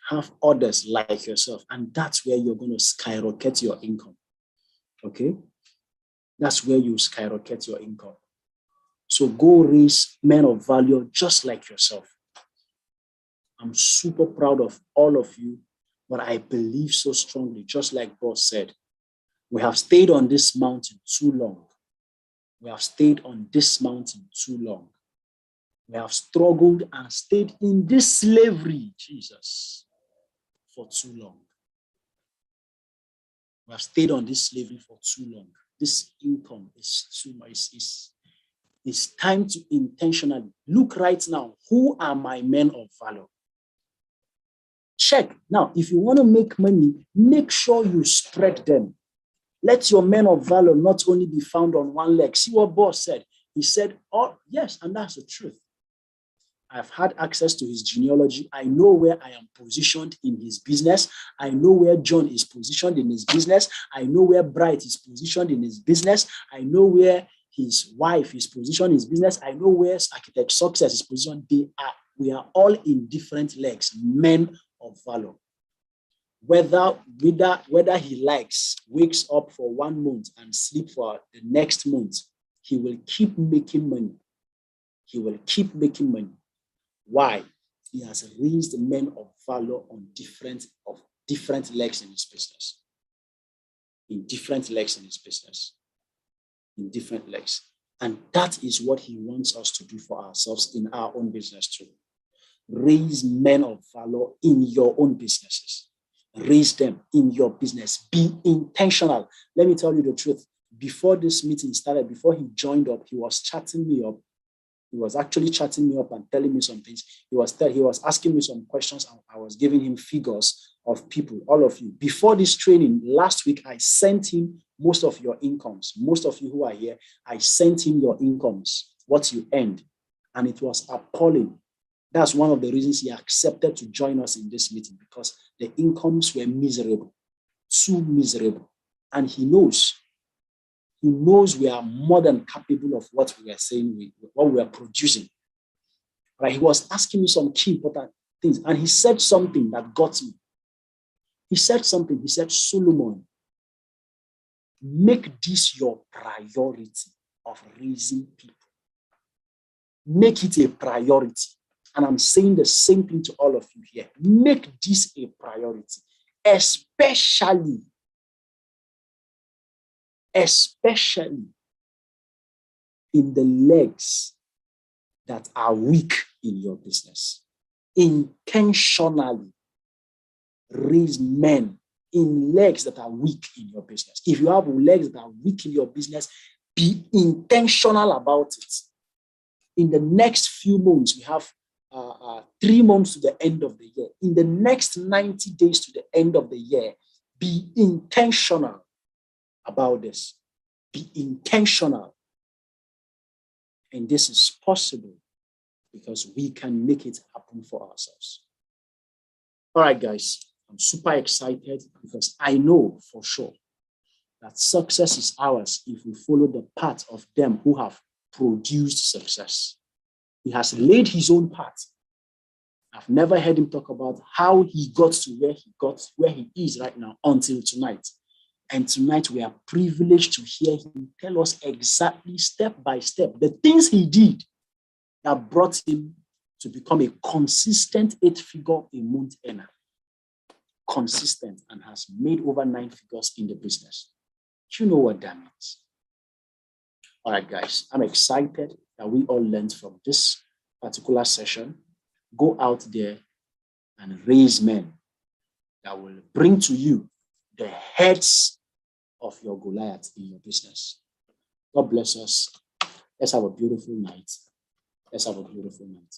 Have others like yourself. And that's where you're going to skyrocket your income. Okay? That's where you skyrocket your income. So go raise men of value just like yourself. I'm super proud of all of you, but I believe so strongly, just like Boss said, we have stayed on this mountain too long. We have stayed on this mountain too long. We have struggled and stayed in this slavery, Jesus, for too long. We have stayed on this slavery for too long. This income is too much. It's time to intentionally look right now. Who are my men of valor? Check. Now, if you want to make money, make sure you spread them. Let your men of valor not only be found on one leg. See what Boss said. He said, oh, yes, and that's the truth. I've had access to his genealogy. I know where I am positioned in his business. I know where John is positioned in his business. I know where Bright is positioned in his business. I know where his wife is positioned in his business. I know where Architect Success is positioned. We are all in different legs, men of valor. Whether he wakes up for 1 month and sleep for the next month, he will keep making money. He will keep making money. Why? He has raised men of valor on different different legs in his business. In different legs in his business. In different legs. And that is what he wants us to do for ourselves in our own business too. Raise men of valor in your own businesses. Raise them in your business. Be intentional. Let me tell you the truth. Before this meeting started, before he joined up, he was chatting me up. He was actually chatting me up and telling me some things. He was asking me some questions, and I was giving him figures of people, all of you. Before this training, last week, I sent him most of your incomes. Most of you who are here, I sent him your incomes, what you earned. And it was appalling. That's one of the reasons he accepted to join us in this meeting, because the incomes were miserable, too miserable. And he knows we are more than capable of what we are saying, what we are producing. Right? He was asking me some key important things, and he said something that got me. He said, Solomon, make this your priority of raising people. Make it a priority. And I'm saying the same thing to all of you here. Make this a priority, especially in the legs that are weak in your business. Intentionally raise men in legs that are weak in your business. If you have legs that are weak in your business, be intentional about it. In the next few months, we have 3 months to the end of the year. In the next 90 days to the end of the year, be intentional about this. Be intentional. And this is possible because we can make it happen for ourselves. All right, guys, I'm super excited because I know for sure that success is ours if we follow the path of them who have produced success. He has laid his own path. I've never heard him talk about how he got to where he is right now until tonight. And tonight we are privileged to hear him tell us exactly step by step the things he did that brought him to become a consistent 8-figure a month earner. Consistent, and has made over 9 figures in the business. Do you know what that means? All right, guys, I'm excited that we all learned from this particular session. Go out there and raise men that will bring to you the heads of your Goliath in your business. God bless us. Let's have a beautiful night. Let's have a beautiful night.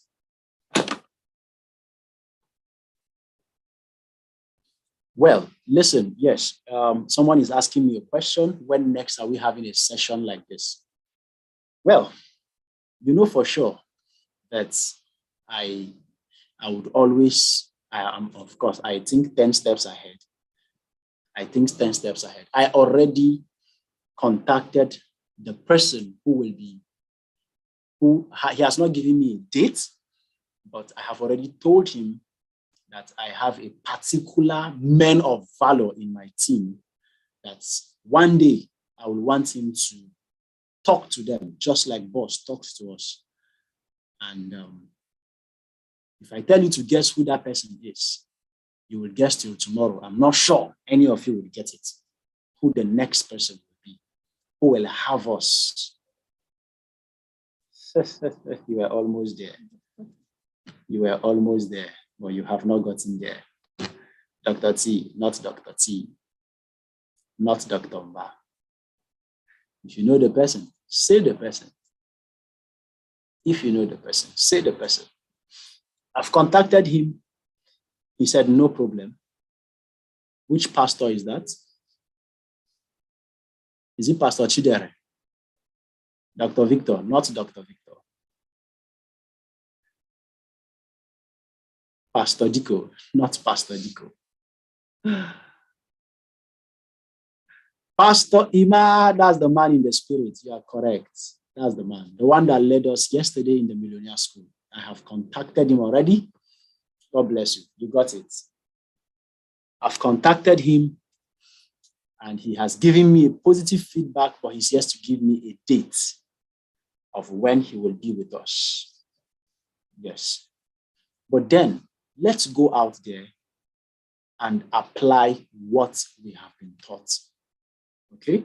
Well, listen, yes, someone is asking me a question. When next are we having a session like this? Well, you know for sure that I would always, of course, I think 10 steps ahead. I already contacted the person he has not given me a date, but I have already told him that I have a particular man of valor in my team that one day I will want him to talk to them just like Boss talks to us. And if I tell you to guess who that person is, you will guess till tomorrow. I'm not sure any of you will get it. Who the next person will be, who will have us. You were almost there, but you have not gotten there. Dr. T, not Dr. T, not Dr. Mba. If you know the person, say the person. If you know the person, say the person. I've contacted him. He said, no problem. Which pastor is that? Is it Pastor Chidere? Dr. Victor, not Dr. Victor. Pastor Diko, not Pastor Diko. Pastor Ima, that's the man in the spirit. You are correct. That's the man. The one that led us yesterday in the Millionaire School. I have contacted him already. God bless you. You got it. I've contacted him and he has given me a positive feedback, but he's yet to give me a date of when he will be with us. Yes. But then let's go out there and apply what we have been taught. Okay?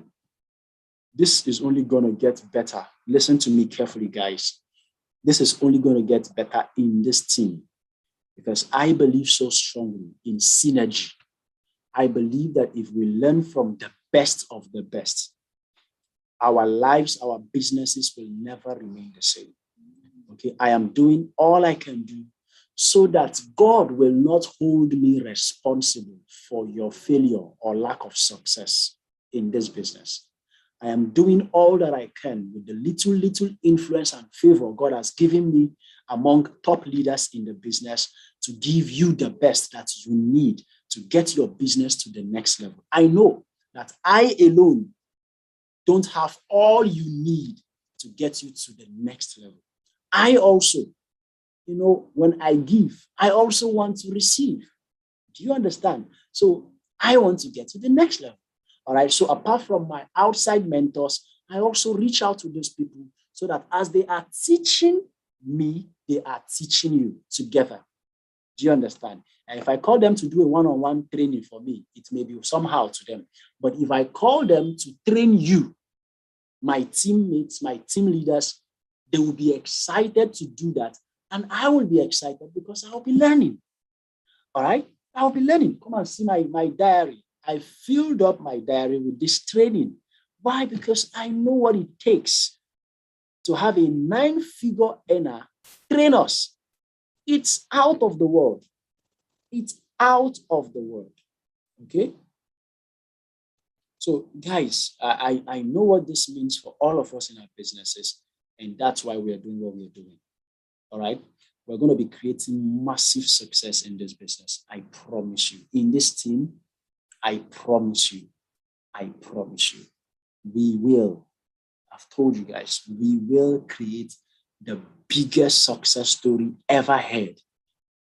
This is only going to get better. Listen to me carefully, guys. This is only going to get better in this team because I believe so strongly in synergy. I believe that if we learn from the best of the best, our lives, our businesses will never remain the same. Okay, I am doing all I can do so that God will not hold me responsible for your failure or lack of success in this business. I am doing all that I can with the little influence and favor God has given me among top leaders in the business to give you the best that you need to get your business to the next level. I know that I alone don't have all you need to get you to the next level. I also, when I give, I also want to receive. Do you understand? So I want to get to the next level. All right. So apart from my outside mentors, I also reach out to those people so that as they are teaching me, they are teaching you together. Do you understand? And if I call them to do a one-on-one training for me, it may be somehow to them. But if I call them to train you, my teammates, my team leaders, they will be excited to do that. And I will be excited because I'll be learning. All right? I'll be learning. Come and see my diary. I filled up my diary with this training. Why? Because I know what it takes to have a 9-figure earner train us. It's out of the world. It's out of the world. Okay? So, guys, I know what this means for all of us in our businesses, and that's why we are doing what we are doing. All right? We're going to be creating massive success in this business. I promise you. In this team, I promise you. We will. I've told you guys, we will create the biggest success story ever had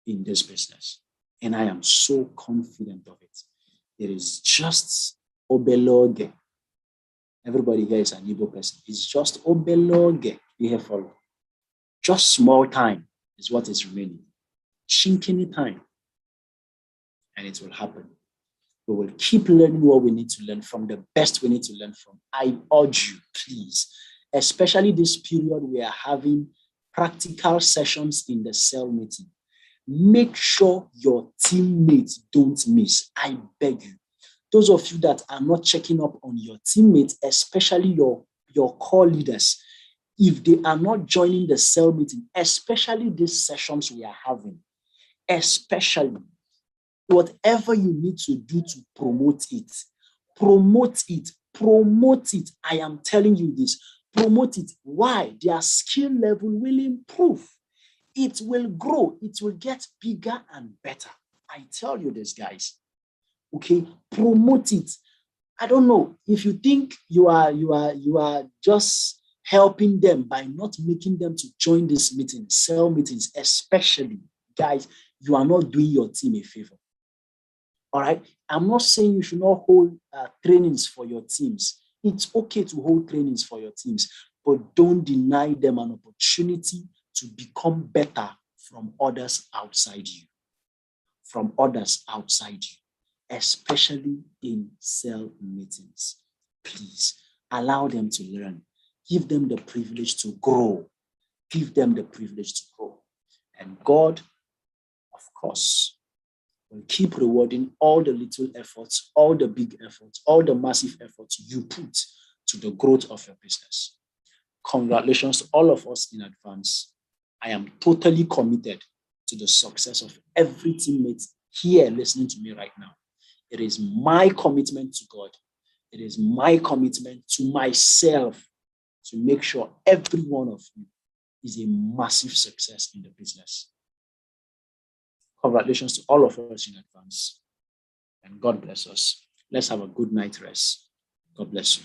in this business. And I am so confident of it. It is just obeloge. Everybody here is an Igbo person. It's just obeloge. You have followed. Just small time is what is remaining. Shinkini time. And it will happen. We will keep learning what we need to learn from the best we need to learn from. I urge you, please, especially this period we are having practical sessions in the cell meeting. Make sure your teammates don't miss. I beg you. Those of you that are not checking up on your teammates, especially your core leaders, if they are not joining the cell meeting, especially these sessions we are having, especially whatever you need to do to promote it. I am telling you this. Promote it. Why? Their skill level will improve. It will grow. It will get bigger and better. I tell you this, guys. Okay, promote it. I don't know if you think you are just helping them by not making them to join this meeting, cell meetings, especially, guys. You are not doing your team a favor. All right. I'm not saying you should not hold trainings for your teams. It's okay to hold trainings for your teams, but don't deny them an opportunity to become better from others outside you. Especially in cell meetings. Please allow them to learn. Give them the privilege to grow. And God, of course, will keep rewarding all the little efforts, all the big efforts, all the massive efforts you put to the growth of your business. Congratulations to all of us in advance. I am totally committed to the success of every teammate here listening to me right now. It is my commitment to God. It is my commitment to myself to make sure every one of you is a massive success in the business. Congratulations to all of us in advance. And God bless us. Let's have a good night rest. God bless you.